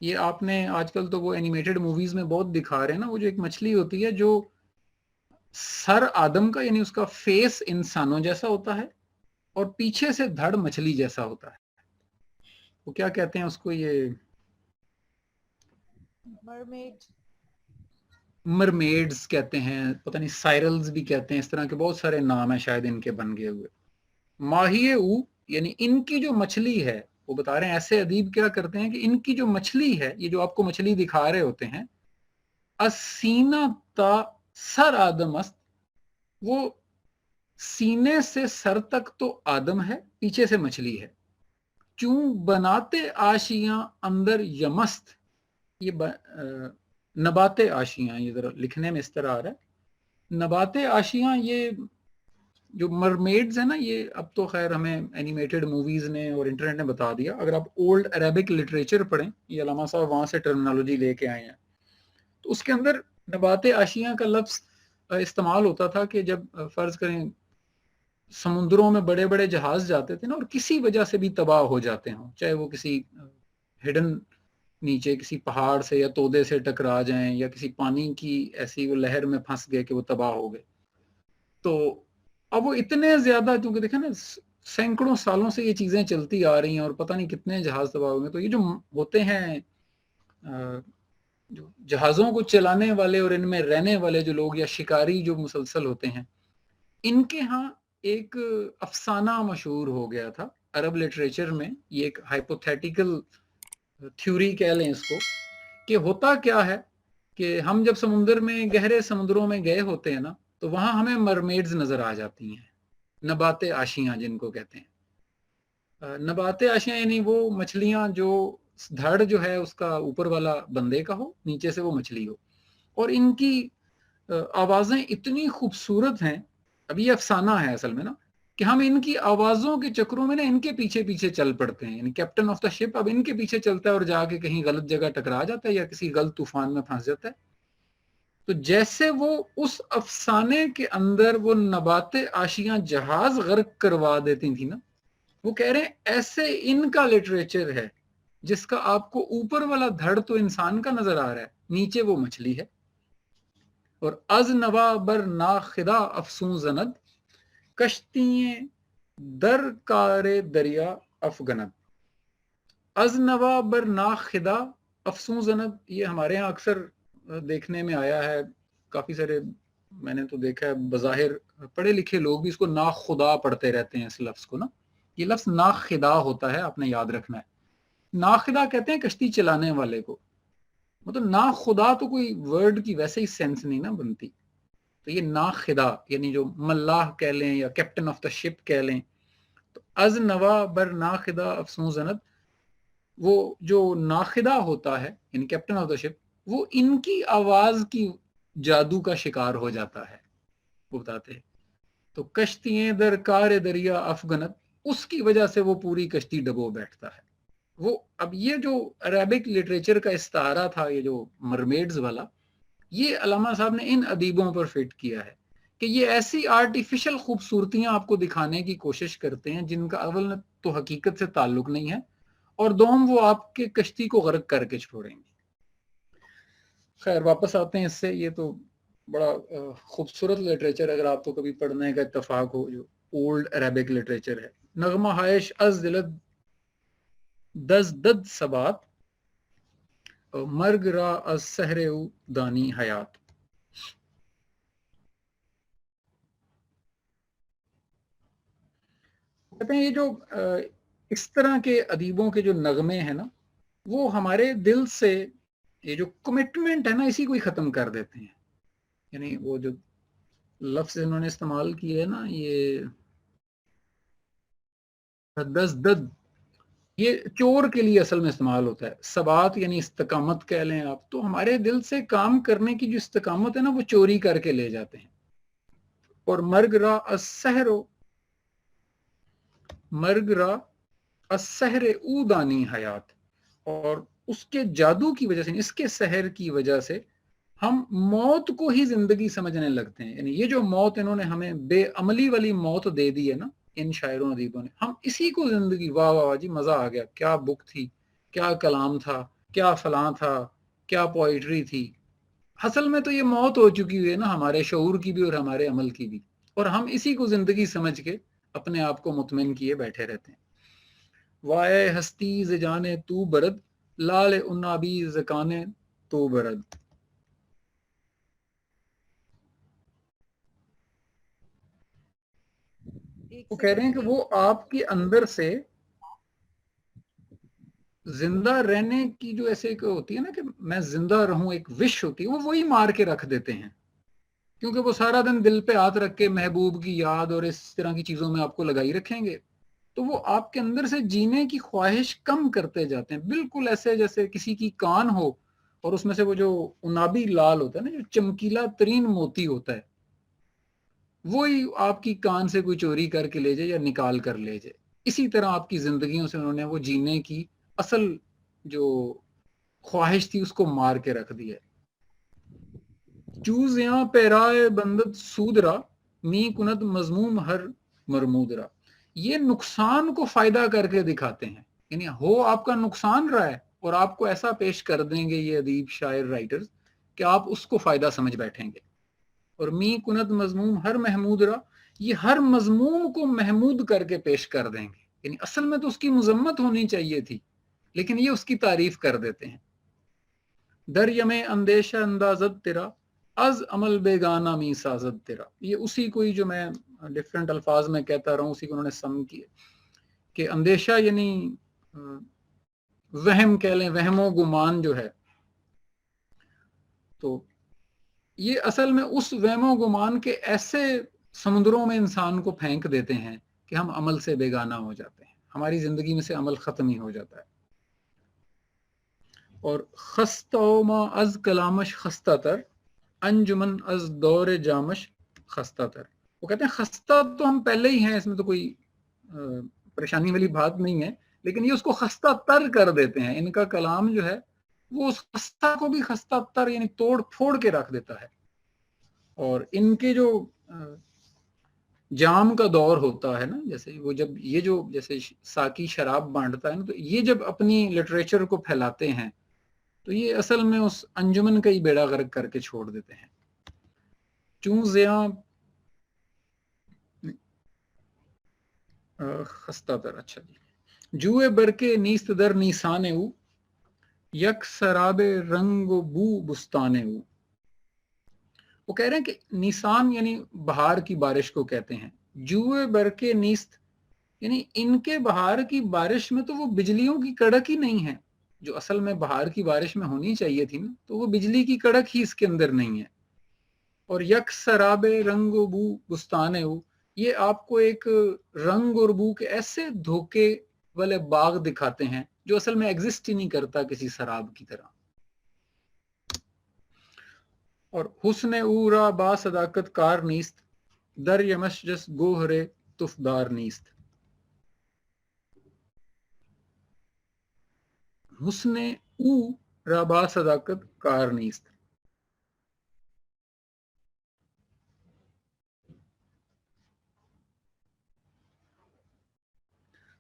Speaker 1: یہ آپ نے آج کل تو وہ اینیمیٹڈ موویز میں بہت دکھا رہے ہیں نا، وہ جو ایک مچھلی ہوتی ہے جو سر آدم کا یعنی اس کا فیس انسانوں جیسا ہوتا ہے اور پیچھے سے دھڑ مچھلی جیسا ہوتا ہے. وہ کیا کہتے ہیں اس کو، یہ مرمیڈز کہتے ہیں، پتہ نہیں سائرلز بھی کہتے ہیں، اس طرح کے بہت سارے نام ہیں شاید ان کے بن گئے ہوئے. ماہی او یعنی ان کی جو مچھلی ہے، وہ بتا رہے ہیں ایسے ادیب کیا کرتے ہیں کہ ان کی جو مچھلی ہے، یہ جو آپ کو مچھلی دکھا رہے ہوتے ہیں، السینہ تا سر آدم است، وہ سینے سے سر تک تو آدم ہے، پیچھے سے مچھلی ہے. چوں بناتے آشیاں اندر یمست، یہ نبات آشیاں، یہ ذرا لکھنے میں اس طرح آ رہا ہے، نبات آشیاں یہ جو مرمیڈز ہیں نا، یہ اب تو خیر ہمیں اینیمیٹڈ موویز نے اور انٹرنیٹ نے بتا دیا. اگر آپ اولڈ عربک لٹریچر پڑھیں، یہ علامہ صاحب وہاں سے ٹرمنالوجی لے کے آئے ہیں، تو اس کے اندر نبات آشیاں کا لفظ استعمال ہوتا تھا کہ جب فرض کریں سمندروں میں بڑے بڑے جہاز جاتے تھے نا اور کسی وجہ سے بھی تباہ ہو جاتے ہوں، چاہے وہ کسی ہڈن نیچے کسی پہاڑ سے یا تودے سے ٹکرا جائیں یا کسی پانی کی ایسی وہ لہر میں پھنس گئے کہ وہ تباہ ہو گئے، تو اب وہ اتنے زیادہ، کیونکہ دیکھیں نا سینکڑوں سالوں سے یہ چیزیں چلتی آ رہی ہیں اور پتہ نہیں کتنے جہاز تباہ ہو گئے، تو یہ جو ہوتے ہیں جو جہازوں کو چلانے والے اور ان میں رہنے والے جو لوگ یا شکاری جو مسلسل ہوتے ہیں، ان کے ہاں ایک افسانہ مشہور ہو گیا تھا عرب لٹریچر میں. یہ ایک ہائپوتھیٹیکل تھیوری کہہ لیں اس کو، کہ ہوتا کیا ہے کہ ہم جب سمندر میں گہرے سمندروں میں گئے ہوتے ہیں نا، تو وہاں ہمیں مرمیڈز نظر آ جاتی ہیں، نبات آشیاں جن کو کہتے ہیں. نبات آشیاں یعنی وہ مچھلیاں جو دھڑ جو ہے اس کا اوپر والا بندے کا ہو، نیچے سے وہ مچھلی ہو، اور ان کی آوازیں اتنی خوبصورت ہیں. ابھی یہ افسانہ ہے اصل میں نا، کہ ہم ان کی آوازوں کے چکروں میں نا ان کے پیچھے پیچھے چل پڑتے ہیں. یعنی کیپٹن آف دا شپ اب ان کے پیچھے چلتا ہے اور جا کے کہیں غلط جگہ ٹکرا جاتا ہے یا کسی غلط طوفان میں پھنس جاتا ہے. تو جیسے وہ اس افسانے کے اندر وہ نبات آشیاں جہاز غرق کروا دیتی تھی نا، وہ کہہ رہے ہیں ایسے ان کا لٹریچر ہے جس کا آپ کو اوپر والا دھڑ تو انسان کا نظر آ رہا ہے، نیچے وہ مچھلی ہے. اور از نوا بر ناخدا افسوں زند، کشتییں در کار دریا افغنت. از نوا بر ناخدا افسوں زند، یہ ہمارے ہاں اکثر دیکھنے میں آیا ہے. کافی سارے میں نے تو دیکھا ہے بظاہر پڑھے لکھے لوگ بھی اس کو ناخدا پڑھتے رہتے ہیں اس لفظ کو نا. یہ لفظ ناخدا ہوتا ہے، آپ نے یاد رکھنا ہے. ناخدا کہتے ہیں کشتی چلانے والے کو، مطلب ناخدا تو کوئی ورڈ کی ویسے ہی سینس نہیں نا بنتی. تو یہ ناخدا یعنی جو ملاح کہہ لیں یا کیپٹن آف دا شپ کہہ لیں. تو از نوا بر ناخدا افسوں زند، وہ جو ناخدا ہوتا ہے یعنی کیپٹن آف دا شپ، وہ ان کی آواز کی جادو کا شکار ہو جاتا ہے. وہ بتاتے ہیں تو کشتییں در کار دریا افغنت، اس کی وجہ سے وہ پوری کشتی ڈبو بیٹھتا ہے. وہ اب یہ جو عربک لٹریچر کا استعارہ تھا، یہ جو مرمیڈز والا، یہ علامہ صاحب نے ان ادیبوں پر فٹ کیا ہے کہ یہ ایسی آرٹیفیشل خوبصورتیاں آپ کو دکھانے کی کوشش کرتے ہیں جن کا اول تو حقیقت سے تعلق نہیں ہے، اور دوم وہ آپ کے کشتی کو غرق کر کے چھوڑیں گے. خیر واپس آتے ہیں اس سے. یہ تو بڑا خوبصورت لٹریچر، اگر آپ کو کبھی پڑھنے کا اتفاق ہو، جو اولڈ عربک لٹریچر ہے. نغمہ ہائش از دلد دز دد سبات، مرگ را از سحر او دانی حیات. کہتے ہیں یہ جو اس طرح کے ادیبوں کے جو نغمے ہیں نا، وہ ہمارے دل سے یہ جو کمٹمنٹ ہے نا اسی کو ہی ختم کر دیتے ہیں. یعنی وہ جو لفظ انہوں نے استعمال کیے ہے نا، یہ دز دد، یہ چور کے لیے اصل میں استعمال ہوتا ہے. ثبات یعنی استقامت کہہ لیں آپ. تو ہمارے دل سے کام کرنے کی جو استقامت ہے نا، وہ چوری کر کے لے جاتے ہیں. اور مرگ را السحر، مرگ را السحر او دانی حیات، اور اس کے جادو کی وجہ سے، اس کے سحر کی وجہ سے ہم موت کو ہی زندگی سمجھنے لگتے ہیں. یعنی یہ جو موت انہوں نے ہمیں بے عملی والی موت دے دی ہے نا ان شاعروں ادیبوں نے، ہم اسی کو زندگی، واہ واہ جی مزہ آ گیا، کیا بک تھی، کیا کلام تھا، کیا فلاں تھا، کیا پوئٹری تھی. اصل میں تو یہ موت ہو چکی ہوئی ہے نا ہمارے شعور کی بھی اور ہمارے عمل کی بھی، اور ہم اسی کو زندگی سمجھ کے اپنے آپ کو مطمئن کیے بیٹھے رہتے ہیں. وائے ہستی ز جانے تو برد، لال انابی زکانے تو برد. وہ کہہ رہے ہیں کہ وہ آپ کے اندر سے زندہ رہنے کی جو ایسے ایک ہوتی ہے نا کہ میں زندہ رہوں، ایک وش ہوتی ہے، وہ وہی مار کے رکھ دیتے ہیں. کیونکہ وہ سارا دن دل پہ ہاتھ رکھ کے محبوب کی یاد اور اس طرح کی چیزوں میں آپ کو لگائی رکھیں گے، تو وہ آپ کے اندر سے جینے کی خواہش کم کرتے جاتے ہیں، بالکل ایسے جیسے کسی کی کان ہو اور اس میں سے وہ جو انابی لال ہوتا ہے نا، جو چمکیلا ترین موتی ہوتا ہے، وہی آپ کی کان سے کوئی چوری کر کے لے جائے یا نکال کر لے جائے، اسی طرح آپ کی زندگیوں سے انہوں نے وہ جینے کی اصل جو خواہش تھی اس کو مار کے رکھ دیا ہے۔ چوز یہاں پیرائے بندت سودرا، می کنت مضموم ہر مرمودرا، یہ نقصان کو فائدہ کر کے دکھاتے ہیں، یعنی ہو آپ کا نقصان رہا ہے اور آپ کو ایسا پیش کر دیں گے یہ ادیب شاعر رائٹرز کہ آپ اس کو فائدہ سمجھ بیٹھیں گے۔ اور می کنت مضموم ہر محمود را، یہ ہر مضموم کو محمود کر کے پیش کر دیں گے، یعنی اصل میں تو اس کی مذمت ہونی چاہیے تھی لیکن یہ اس کی تعریف کر دیتے ہیں۔ در یم اندیشہ اندازت تیرا، از عمل بیگانہ می سازت تیرا، یہ اسی کوئی جو میں ڈیفرنٹ الفاظ میں کہتا رہا ہوں اسی کو انہوں نے سم کیے کہ اندیشہ یعنی وہم کہہ لیں، وہم و گمان جو ہے، تو یہ اصل میں اس وہم و گمان کے ایسے سمندروں میں انسان کو پھینک دیتے ہیں کہ ہم عمل سے بیگانہ ہو جاتے ہیں، ہماری زندگی میں سے عمل ختم ہی ہو جاتا ہے۔ اور خستہ ما از کلامش خستہ تر، انجمن از دور جامش خستہ تر، وہ کہتے ہیں خستہ تو ہم پہلے ہی ہیں، اس میں تو کوئی پریشانی والی بات نہیں ہے، لیکن یہ اس کو خستہ تر کر دیتے ہیں، ان کا کلام جو ہے وہ اس خستہ کو بھی خستہ تر یعنی توڑ پھوڑ کے رکھ دیتا ہے۔ اور ان کے جو جام کا دور ہوتا ہے نا، جیسے وہ جب یہ جو جیسے ساکی شراب بانٹتا ہے نا، تو یہ جب اپنی لٹریچر کو پھیلاتے ہیں تو یہ اصل میں اس انجمن کا ہی بیڑا غرق کر کے چھوڑ دیتے ہیں۔ چوں زیاں خستہ تر، اچھا جی، جوئے برکے نیست در نیسانے او، یک سراب رنگ و بو بستانے او، وہ کہہ رہے ہیں کہ نیسان یعنی بہار کی بارش کو کہتے ہیں، جوئے برکے نیست یعنی ان کے بہار کی بارش میں تو وہ بجلیوں کی کڑک ہی نہیں ہے جو اصل میں بہار کی بارش میں ہونی چاہیے تھی نا، تو وہ بجلی کی کڑک ہی اس کے اندر نہیں ہے۔ اور یک سراب رنگ و بو بستانے ہو، یہ آپ کو ایک رنگ اور بو کے ایسے دھوکے والے باغ دکھاتے ہیں جو اصل میں ایگزسٹ ہی نہیں کرتا کسی سراب کی طرح۔ اور حسن او را با صداقت کار نیست، در یمش جس گوہر تفدار نیست، حسن او را با صداقت کار نیست،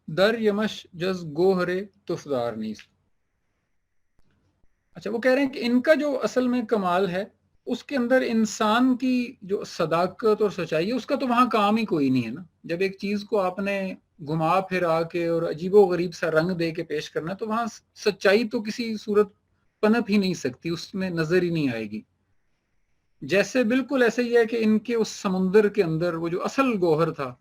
Speaker 1: در یمش جز گوہر تفدار نیست۔ اچھا، وہ کہہ رہے ہیں کہ ان کا جو اصل میں کمال ہے اس کے اندر انسان کی جو صداقت اور سچائی ہے اس کا تو وہاں کام ہی کوئی نہیں ہے نا۔ جب ایک چیز کو آپ نے گھما پھرا کے اور عجیب و غریب سا رنگ دے کے پیش کرنا ہے تو وہاں سچائی تو کسی صورت پنپ ہی نہیں سکتی، اس میں نظر ہی نہیں آئے گی۔ جیسے بالکل ایسے ہی ہے کہ ان کے اس سمندر کے اندر وہ جو اصل گوہر تھا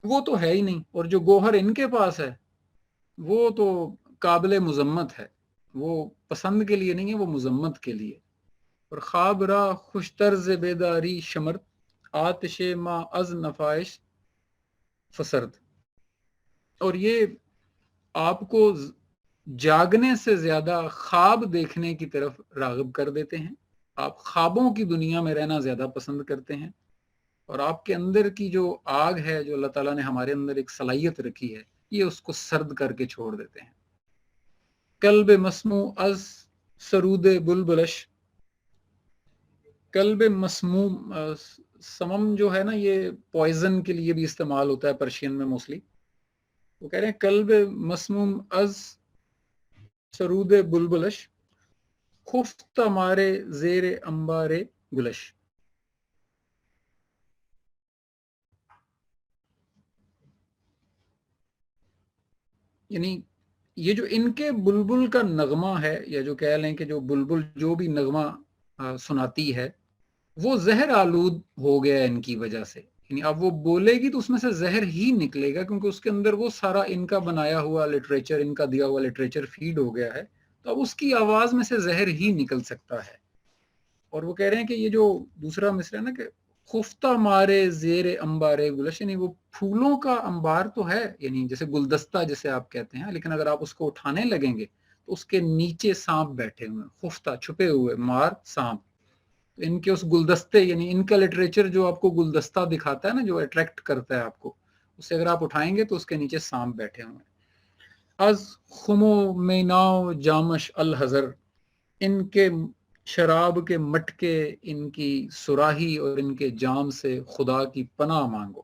Speaker 1: وہ تو ہے ہی نہیں، اور جو گوہر ان کے پاس ہے وہ تو قابل مذمت ہے، وہ پسند کے لیے نہیں ہے، وہ مذمت کے لیے۔ اور خواب را خوش طرز بیداری شمرت، آتش ما از نفائش فسرد، اور یہ آپ کو جاگنے سے زیادہ خواب دیکھنے کی طرف راغب کر دیتے ہیں، آپ خوابوں کی دنیا میں رہنا زیادہ پسند کرتے ہیں، اور آپ کے اندر کی جو آگ ہے جو اللہ تعالیٰ نے ہمارے اندر ایک صلاحیت رکھی ہے یہ اس کو سرد کر کے چھوڑ دیتے ہیں۔ قلب مسموع از سرود بلبلش، قلب مسموم، سمم جو ہے نا یہ پوائزن کے لیے بھی استعمال ہوتا ہے پرشین میں موسٹلی، وہ کہہ رہے ہیں قلب مسموم از سرود بلبلش، خفت مارے زیر انبار گلش، یعنی یہ جو ان کے بلبل کا نغمہ ہے، یا جو کہہ لیں کہ جو بلبل جو بھی نغمہ سناتی ہے وہ زہر آلود ہو گیا ہے ان کی وجہ سے، یعنی اب وہ بولے گی تو اس میں سے زہر ہی نکلے گا کیونکہ اس کے اندر وہ سارا ان کا بنایا ہوا لٹریچر، ان کا دیا ہوا لٹریچر فیڈ ہو گیا ہے، تو اب اس کی آواز میں سے زہر ہی نکل سکتا ہے۔ اور وہ کہہ رہے ہیں کہ یہ جو دوسرا مصرع ہے نا کہ خفتہ مارے زیر انبار گلش، یعنی وہ پھولوں کا انبار تو ہے، یعنی جیسے گلدستہ جسے آپ کہتے ہیں، لیکن اگر آپ اس کو اٹھانے لگیں گے تو اس کے نیچے سانپ بیٹھے ہوئے، خفتہ چھپے ہوئے، مار سانپ، تو ان کے اس گلدستے، یعنی ان کا لٹریچر جو آپ کو گلدستہ دکھاتا ہے نا، جو اٹریکٹ کرتا ہے آپ کو، اسے اگر آپ اٹھائیں گے تو اس کے نیچے سانپ بیٹھے ہوئے ہیں۔ از خمو میناو جامش الحذر، ان کے شراب کے مٹکے، ان کی سراہی اور ان کے جام سے خدا کی پناہ مانگو۔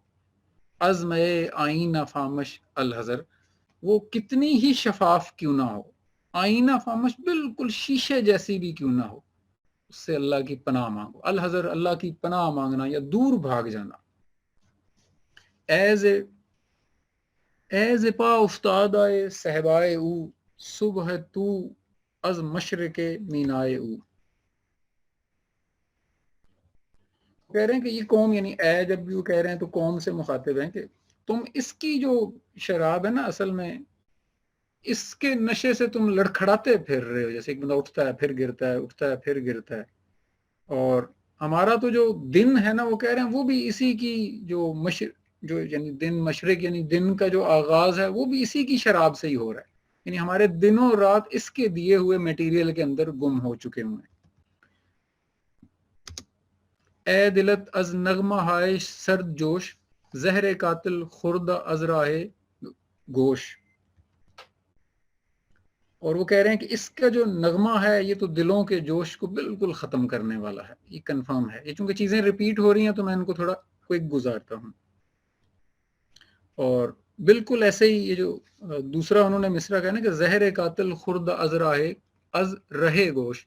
Speaker 1: از میں آئینہ فامش الحذر، وہ کتنی ہی شفاف کیوں نہ ہو، آئینہ فامش بالکل شیشے جیسی بھی کیوں نہ ہو، اس سے اللہ کی پناہ مانگو۔ الحذر اللہ کی پناہ مانگنا یا دور بھاگ جانا۔ ایز پا افتاد آئے صحبائے او، صبح تو از مشرق مینائے او، کہہ رہے ہیں کہ یہ قوم، یعنی اے جب بھی وہ کہہ رہے ہیں تو قوم سے مخاطب ہیں کہ تم اس کی جو شراب ہے نا، اصل میں اس کے نشے سے تم لڑکھڑاتے پھر رہے ہو، جیسے ایک بندہ اٹھتا ہے پھر گرتا ہے، اٹھتا ہے پھر گرتا ہے، اور ہمارا تو جو دن ہے نا، وہ کہہ رہے ہیں وہ بھی اسی کی جو یعنی دن مشرق، یعنی دن کا جو آغاز ہے وہ بھی اسی کی شراب سے ہی ہو رہا ہے، یعنی ہمارے دنوں رات اس کے دیے ہوئے میٹیریل کے اندر گم ہو چکے ہوئے ہیں۔ اے دلت از نغمہ ہائے سرد جوش، زہر قاتل خردہ از راہ گوش، اور وہ کہہ رہے ہیں کہ اس کا جو نغمہ ہے یہ تو دلوں کے جوش کو بالکل ختم کرنے والا ہے، یہ کنفرم ہے۔ یہ چونکہ چیزیں ریپیٹ ہو رہی ہیں تو میں ان کو تھوڑا کوئک گزارتا ہوں۔ اور بالکل ایسے ہی یہ جو دوسرا انہوں نے مصرع کہا نا کہ زہر قاتل خرد از رہے گوش،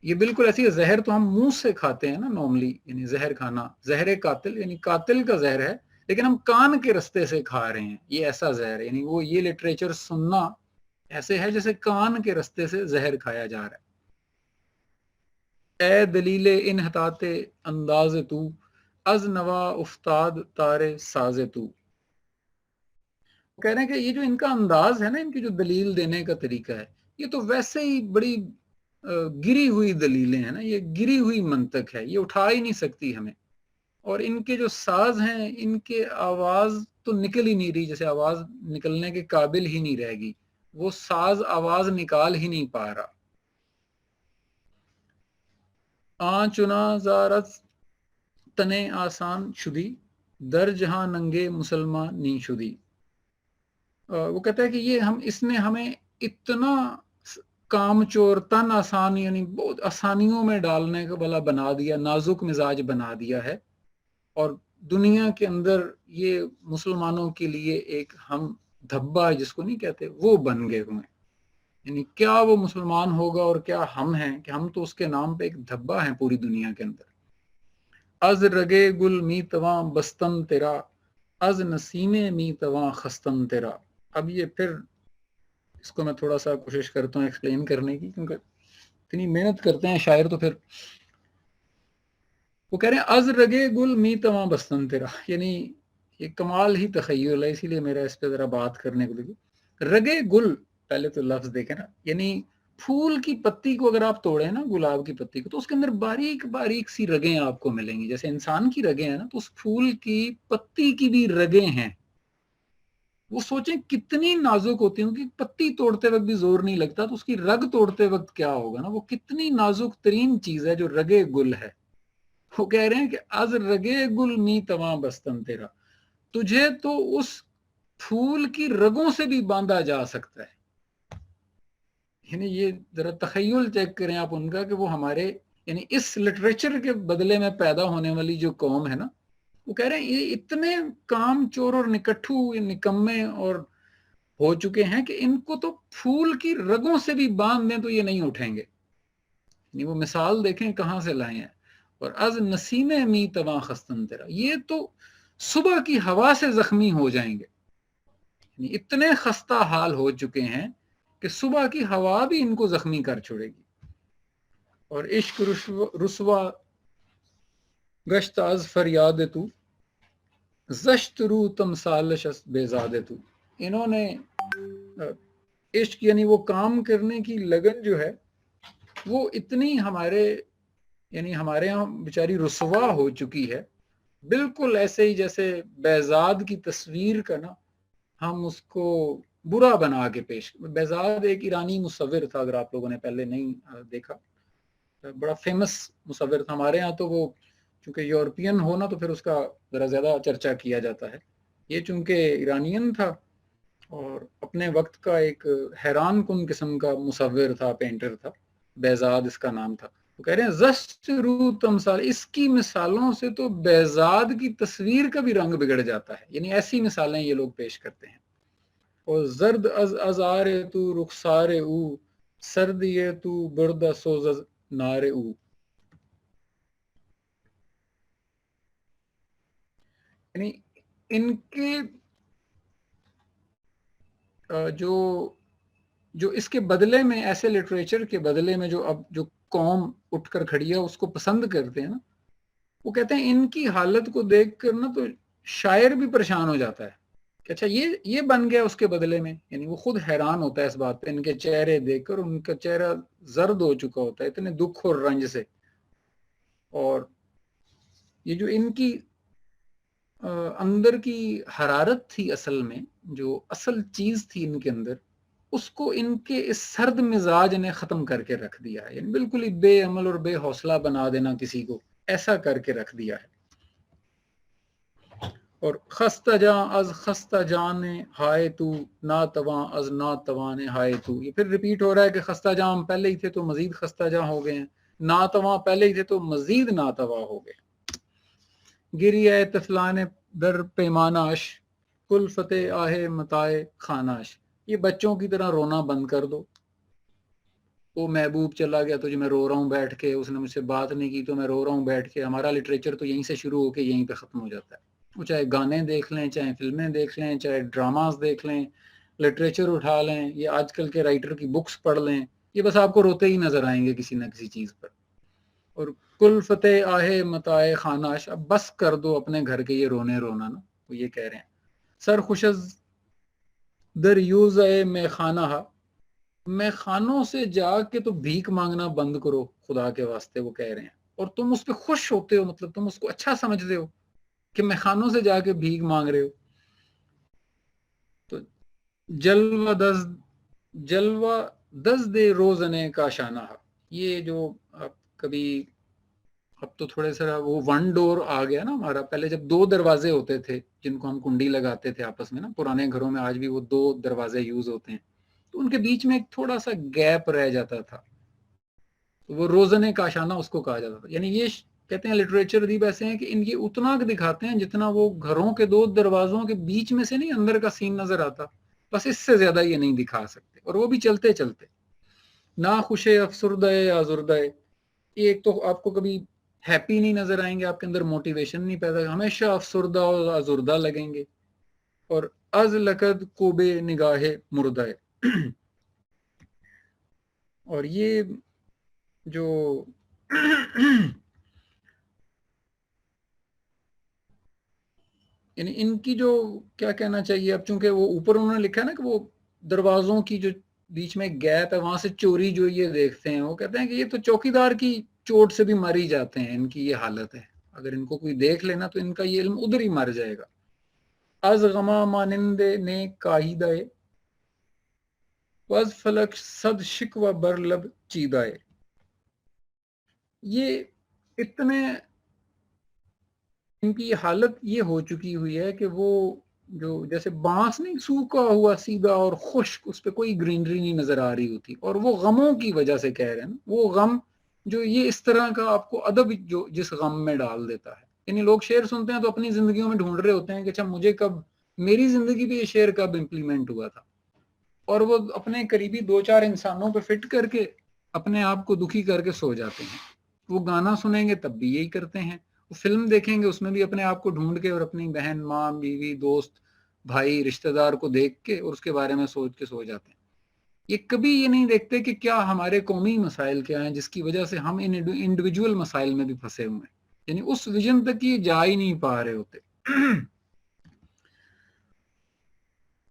Speaker 1: یہ بالکل ایسی ہے، زہر تو ہم منہ سے کھاتے ہیں نا نارملی، یعنی زہر کھانا، زہر قاتل یعنی قاتل کا زہر ہے، لیکن ہم کان کے رستے سے کھا رہے ہیں، یہ ایسا زہر ہے، یعنی وہ یہ لٹریچر سننا ایسے ہے جیسے کان کے رستے سے زہر کھایا جا رہا ہے۔ اے دلیل انحطاط انداز تو، از نوا افتاد تارے ساز تو، کہہ رہے ہیں کہ یہ جو ان کا انداز ہے نا، ان کی جو دلیل دینے کا طریقہ ہے، یہ تو ویسے ہی بڑی گری ہوئی دلیلیں ہیں نا، یہ گری ہوئی منطق ہے، یہ اٹھا ہی نہیں سکتی ہمیں، اور ان کے جو ساز ہیں ان کے آواز تو نکل ہی نہیں رہی، جیسے آواز نکلنے کے قابل ہی نہیں رہ گی، وہ ساز آواز نکال ہی نہیں پا رہا۔ آن چنا زارت تنے آسان شدی، در جہاں ننگے مسلمان نی شدی، وہ کہتا ہے کہ اس نے ہمیں اتنا کام چور، تن آسان، یعنی بہت آسانیوں میں ڈالنے کا بلا بنا دیا، نازک مزاج بنا دیا ہے، اور دنیا کے اندر یہ مسلمانوں کے لیے ایک ہم دھبا جس کو نہیں کہتے وہ بن گئے ہوئے، یعنی کیا وہ مسلمان ہوگا اور کیا ہم ہیں کہ ہم تو اس کے نام پہ ایک دھبا ہیں پوری دنیا کے اندر۔ از رگے گل می تواں بستن تیرا، از نسیمے می تواں خستن تیرا۔ اب یہ پھر اس کو میں تھوڑا سا کوشش کرتا ہوں ایکسپلین کرنے کی، کیونکہ اتنی محنت کرتے ہیں شاعر تو پھر وہ کہہ رہے ہیں از رگے گل می تواں بستن تیرا، یعنی یہ کمال ہی تخیل ہے، اسی لیے میرا اس پہ ذرا بات کرنے کو لگی۔ رگے گل، پہلے تو لفظ دیکھیں نا، یعنی پھول کی پتی کو اگر آپ توڑیں نا، گلاب کی پتی کو، تو اس کے اندر باریک باریک سی رگیں آپ کو ملیں گی، جیسے انسان کی رگیں ہیں نا، تو اس پھول کی پتی کی بھی رگیں ہیں۔ وہ سوچیں کتنی نازک ہوتی ہیں، کیونکہ پتی توڑتے وقت بھی زور نہیں لگتا، تو اس کی رگ توڑتے وقت کیا ہوگا نا، وہ کتنی نازک ترین چیز ہے جو رگے گل ہے۔ وہ کہہ رہے ہیں کہ از رگے گل می تواں بستن تیرا، تجھے تو اس پھول کی رگوں سے بھی باندھا جا سکتا ہے، یعنی یہ ذرا تخیل چیک کریں آپ ان کا کہ وہ ہمارے، یعنی اس لٹریچر کے بدلے میں پیدا ہونے والی جو قوم ہے نا، وہ کہہ رہے ہیں یہ اتنے کام چور اور نکٹھو، نکمے اور ہو چکے ہیں کہ ان کو تو پھول کی رگوں سے بھی باندھ دیں تو یہ نہیں اٹھیں گے، یعنی وہ مثال دیکھیں کہاں سے لائے ہیں۔ اور از نسیم می تواں خستن تیرا، یہ تو صبح کی ہوا سے زخمی ہو جائیں گے، یعنی اتنے خستہ حال ہو چکے ہیں کہ صبح کی ہوا بھی ان کو زخمی کر چھوڑے گی۔ اور عشق رسوا گشت از فریاد تو، زشت رو تمثالش بیزاد تو، انہوں نے عشق یعنی وہ کام کرنے کی لگن جو ہے وہ اتنی ہمارے یعنی ہمارے یہاں بیچاری رسوا ہو چکی ہے، بالکل ایسے ہی جیسے بیزاد کی تصویر کا نا ہم اس کو برا بنا کے پیش. بیزاد ایک ایرانی مصور تھا، اگر آپ لوگوں نے پہلے نہیں دیکھا، بڑا فیمس مصور تھا. ہمارے ہاں تو وہ چونکہ یورپین ہو نا تو پھر اس کا ذرا زیادہ چرچا کیا جاتا ہے. یہ چونکہ ایرانین تھا اور اپنے وقت کا ایک حیران کن قسم کا مصور تھا، پینٹر تھا، بیزاد اس کا نام تھا. وہ کہہ رہے ہیں زشت رو تمثال، اس کی مثالوں سے تو بیزاد کی تصویر کا بھی رنگ بگڑ جاتا ہے. یعنی ایسی مثالیں یہ لوگ پیش کرتے ہیں. اور زرد از ازار تو رخسار او، سرد یہ تو بردہ سوز نار او. یعنی ان کے جو اس کے بدلے میں، ایسے لٹریچر کے بدلے میں جو اب جو قوم اٹھ کر کھڑی ہے اس کو پسند کرتے ہیں نا، وہ کہتے ہیں ان کی حالت کو دیکھ کر نا تو شاعر بھی پریشان ہو جاتا ہے کہ اچھا یہ بن گیا اس کے بدلے میں. یعنی وہ خود حیران ہوتا ہے اس بات پہ، ان کے چہرے دیکھ کر ان کا چہرہ زرد ہو چکا ہوتا ہے اتنے دکھ اور رنج سے. اور یہ جو ان کی اندر کی حرارت تھی، اصل میں جو اصل چیز تھی ان کے اندر، اس کو ان کے اس سرد مزاج نے ختم کر کے رکھ دیا ہے. یعنی بالکل ہی بے عمل اور بے حوصلہ بنا دینا کسی کو، ایسا کر کے رکھ دیا ہے. اور خستہ جاں از خستہ جان ہائے تو، ناتواں از ناتواں ہائے تو. یہ پھر ریپیٹ ہو رہا ہے کہ خستہ جاں ہم پہلے ہی تھے تو مزید خستہ جاں ہو گئے ہیں، ناتواں پہلے ہی تھے تو مزید ناتواں ہو گئے. گری ہے طفلان در پیماناش، کل فتح آہے متائے خاناش. یہ بچوں کی طرح رونا بند کر دو. وہ محبوب چلا گیا تو جو میں رو رہا ہوں بیٹھ کے، اس نے مجھ سے بات نہیں کی تو میں رو رہا ہوں بیٹھ کے. ہمارا لٹریچر تو یہیں سے شروع ہو کے یہیں پہ ختم ہو جاتا ہے. وہ چاہے گانے دیکھ لیں، چاہے فلمیں دیکھ لیں، چاہے ڈراماز دیکھ لیں، لٹریچر اٹھا لیں، یا آج کل کے رائٹر کی بکس پڑھ لیں، یہ بس آپ کو روتے ہی نظر آئیں گے کسی نہ کسی چیز پر. اور کل فتح آہے متائے خاناش، اب بس کر دو اپنے گھر کے یہ رونے رونا نا. وہ یہ کہہ رہے ہیں سر خوشز در یوز اے میں خانہ، میں خانوں سے جا کے تو بھیک مانگنا بند کرو خدا کے واسطے. وہ کہہ رہے ہیں اور تم اس پہ خوش ہوتے ہو، مطلب تم اس کو اچھا سمجھتے ہو کہ میں خانوں سے جا کے بھیک مانگ رہے ہو. تو جلوہ دز دے روزنے کا شانہ. یہ جو آپ کبھی، اب تو تھوڑے سا وہ ون ڈور آ گیا نا ہمارا. پہلے جب دو دروازے ہوتے تھے جن کو ہم کنڈی لگاتے تھے آپس میں نا، پرانے گھروں میں آج بھی وہ دو دروازے یوز ہوتے ہیں، تو ان کے بیچ میں ایک تھوڑا سا گیپ رہ جاتا تھا، وہ روزنے کا شانہ اس کو کہا جاتا تھا. یعنی یہ کہتے ہیں لٹریچر ادیب ایسے ہیں کہ ان کی اتنا دکھاتے ہیں جتنا وہ گھروں کے دو دروازوں کے بیچ میں سے نہیں اندر کا سین نظر آتا، بس اس سے زیادہ یہ نہیں دکھا سکتے. اور وہ بھی چلتے چلتے نہ خوش افسردہ آزردہ. ایک تو آپ کو کبھی ہیپی نہیں نظر آئیں گے، آپ کے اندر موٹیویشن نہیں پیدا، ہمیشہ افسردہ اور آزردہ لگیں گے. اور از لقد کوبے نگاہ مردہ. اور یہ جو یعنی ان کی جو کیا کہنا چاہیے، اب چونکہ وہ اوپر انہوں نے لکھا ہے نا کہ وہ دروازوں کی جو بیچ میں گیپ ہے وہاں سے چوری جو یہ دیکھتے ہیں، وہ کہتے ہیں کہ یہ تو چوکیدار کی چوٹ سے بھی مر ہی جاتے ہیں. ان کی یہ حالت ہے، اگر ان کو کوئی دیکھ لینا تو ان کا یہ علم ادھر ہی مر جائے گا. از غما مانند نے کاہیدہ وز فلک صد شکوہ بر لب چیدائے. یہ اتنے ان کی حالت یہ ہو چکی ہوئی ہے کہ وہ جو جیسے بانس نہیں سوکھا ہوا سیدھا اور خشک، اس پہ کوئی گرینری نہیں نظر آ رہی ہوتی. اور وہ غموں کی وجہ سے کہہ رہے ہیں نا، وہ غم جو یہ اس طرح کا آپ کو ادب جو جس غم میں ڈال دیتا ہے. یعنی لوگ شعر سنتے ہیں تو اپنی زندگیوں میں ڈھونڈ رہے ہوتے ہیں کہ اچھا مجھے کب، میری زندگی پہ یہ شعر کب امپلیمنٹ ہوا تھا. اور وہ اپنے قریبی دو چار انسانوں پہ فٹ کر کے اپنے آپ کو دکھی کر کے سو جاتے ہیں. وہ گانا سنیں گے تب بھی یہی کرتے ہیں، وہ فلم دیکھیں گے اس میں بھی اپنے آپ کو ڈھونڈ کے اور اپنی بہن، ماں، بیوی، دوست، بھائی، رشتہ دار کو دیکھ کے اور اس کے بارے میں سوچ کے سو جاتے ہیں. یہ کبھی یہ نہیں دیکھتے کہ کیا ہمارے قومی مسائل کیا ہیں جس کی وجہ سے ہم ان انڈیویجول مسائل میں بھی پھنسے ہوئے ہیں. یعنی اس ویژن تک یہ جا ہی نہیں پا رہے ہوتے.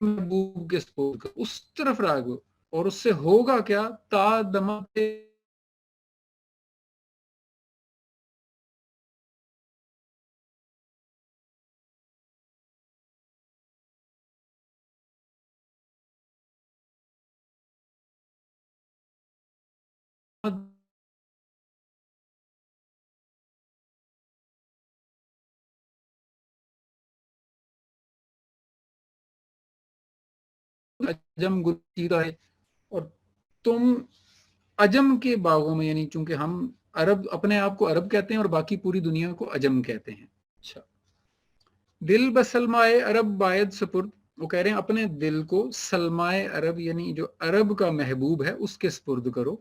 Speaker 1: محبوب کے سپرد کرو، اس طرف راغب، اور اس سے ہوگا کیا؟ تا دمت عجم گلچیدہ ہے، اور تم عجم کے باغوں میں، یعنی چونکہ ہم عرب اپنے آپ کو عرب کہتے ہیں اور باقی پوری دنیا کو عجم کہتے ہیں. اچھا، دل بسلمائے عرب باید سپرد، وہ کہہ رہے ہیں اپنے دل کو سلمائے عرب یعنی جو عرب کا محبوب ہے اس کے سپرد کرو.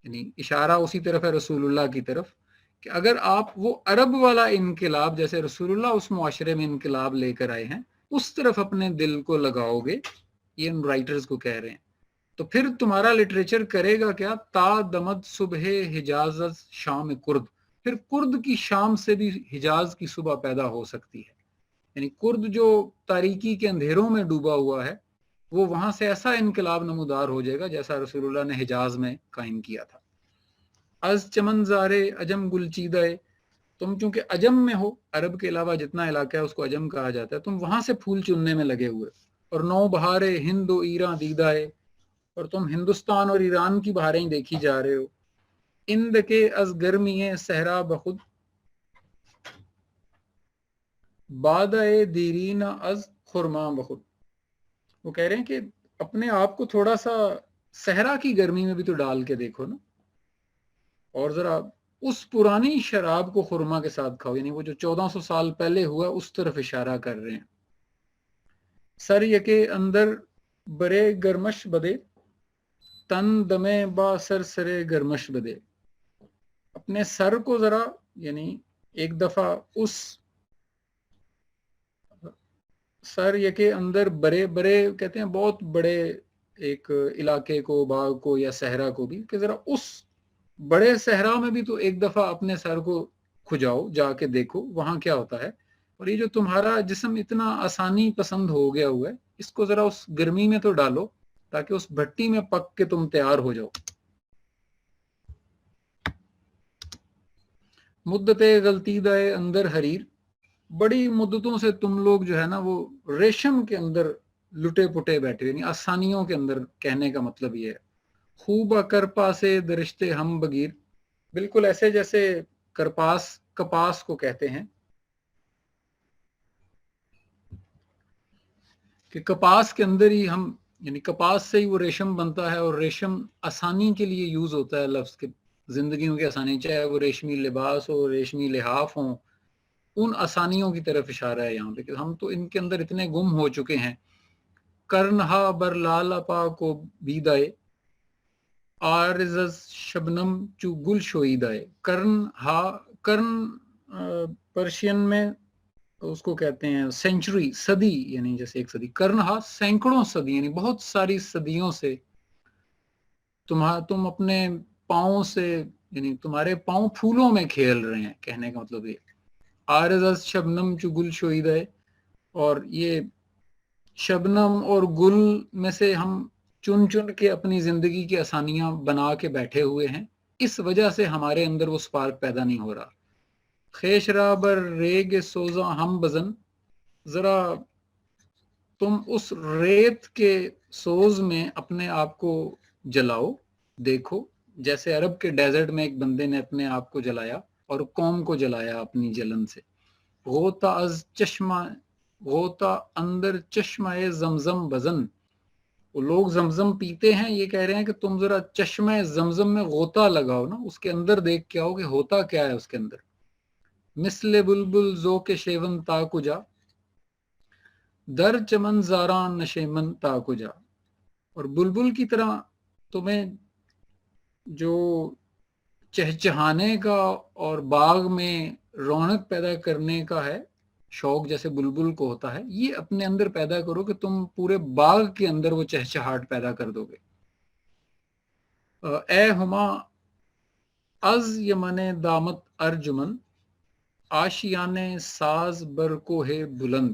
Speaker 1: یعنی اشارہ اسی طرف ہے رسول اللہ کی طرف کہ اگر آپ وہ عرب والا انقلاب جیسے رسول اللہ اس معاشرے میں انقلاب لے کر آئے ہیں اس طرف اپنے دل کو لگاؤ گے، یہ ان رائٹرز کو کہہ رہے ہیں، تو پھر تمہارا لٹریچر کرے گا کیا؟ تا دمد صبح حجاز شام کرد، پھر کرد کی شام سے بھی حجاز کی صبح پیدا ہو سکتی ہے. یعنی کرد جو تاریکی کے اندھیروں میں ڈوبا ہوا ہے وہ وہاں سے ایسا انقلاب نمودار ہو جائے گا جیسا رسول اللہ نے حجاز میں قائم کیا تھا. از چمن زارے عجم گلچیدہ، تم چونکہ عجم میں ہو، عرب کے علاوہ جتنا علاقہ ہے اس کو عجم کہا جاتا ہے، تم وہاں سے پھول چننے میں لگے ہوئے، اور نو بہارے ہند و ایران دیدہ ہے، اور تم ہندوستان اور ایران کی بہاریں دیکھی جا رہے ہو. اند کے از گرمی صحرا بخود بادہ دیرین از خرما بخود، وہ کہہ رہے ہیں کہ اپنے آپ کو تھوڑا سا صحرا کی گرمی میں بھی تو ڈال کے دیکھو نا، اور ذرا اس پرانی شراب کو خرما کے ساتھ کھاؤ، یعنی وہ جو 1400 سال پہلے ہوا اس طرف اشارہ کر رہے ہیں. سر یکے اندر برے گرمش بدے، تن دمے با سر سرے گرمش بدے، اپنے سر کو ذرا یعنی ایک دفعہ اس سر یکے اندر برے برے کہتے ہیں بہت بڑے ایک علاقے کو، باغ کو یا صحرا کو بھی، کہ ذرا اس بڑے صحرا میں بھی تو ایک دفعہ اپنے سر کو کھجاؤ، جا کے دیکھو وہاں کیا ہوتا ہے. اور یہ جو تمہارا جسم اتنا آسانی پسند ہو گیا ہوا ہے اس کو ذرا اس گرمی میں تو ڈالو تاکہ اس بھٹی میں پک کے تم تیار ہو جاؤ. مدت غلطی دائے اندر حریر، بڑی مدتوں سے تم لوگ جو ہے نا وہ ریشم کے اندر لٹے پٹے بیٹھے، یعنی آسانیوں کے اندر، کہنے کا مطلب یہ ہے. خوب کرپا سے درشتے ہم بگیر، بالکل ایسے جیسے کرپاس کپاس کو کہتے ہیں کہ کپاس کے اندر ہی ہم، یعنی کپاس سے ہی وہ ریشم بنتا ہے، اور ریشم آسانی کے لیے یوز ہوتا ہے لفظ کے، زندگیوں کی آسانی، چاہے وہ ریشمی لباس ہو، ریشمی لحاف ہوں، ان آسانیوں کی طرف اشارہ ہے یہاں پہ کہ ہم تو ان کے اندر اتنے گم ہو چکے ہیں. کرنہا بر لال پا کو بیدائے، آرز شبنم چو گل شویدائے. کرن پرشین میں اس کو کہتے ہیں سینچری، صدی، یعنی جیسے ایک صدی. کرنہا سینکڑوں صدی، یعنی بہت ساری صدیوں سے تم اپنے پاؤں سے، یعنی تمہارے پاؤں پھولوں میں کھیل رہے ہیں، کہنے کا مطلب یہ. آرز شبنم چو گل شویدائے، اور یہ شبنم اور گل میں سے ہم چن چن کے اپنی زندگی کی آسانیاں بنا کے بیٹھے ہوئے ہیں، اس وجہ سے ہمارے اندر وہ سپارک پیدا نہیں ہو رہا. خیش را بر ریگ سوزاں ہم بزن، ذرا تم اس ریت کے سوز میں اپنے آپ کو جلاؤ، دیکھو جیسے عرب کے ڈیزرٹ میں ایک بندے نے اپنے آپ کو جلایا اور قوم کو جلایا اپنی جلن سے. غوطہ از چشمہ، غوطہ اندر چشمہ زمزم بزن، وہ لوگ زمزم پیتے ہیں، یہ کہہ رہے ہیں کہ تم ذرا چشمہ زمزم میں غوطہ لگاؤ نا، اس کے اندر دیکھ کے آؤ کہ ہوتا کیا ہے اس کے اندر. مثل بلبل ذوق شیون تا کجا، در چمن زاران نشیمن تا کجا، اور بلبل کی طرح تمہیں جو چہچہانے کا اور باغ میں رونق پیدا کرنے کا ہے شوق جیسے بلبل کو ہوتا ہے، یہ اپنے اندر پیدا کرو کہ تم پورے باغ کے اندر وہ چہچہاٹ پیدا کر دو گے. اے ہما از یمن دامت ارجمن، آشیانے ساز بر کوہ بلند.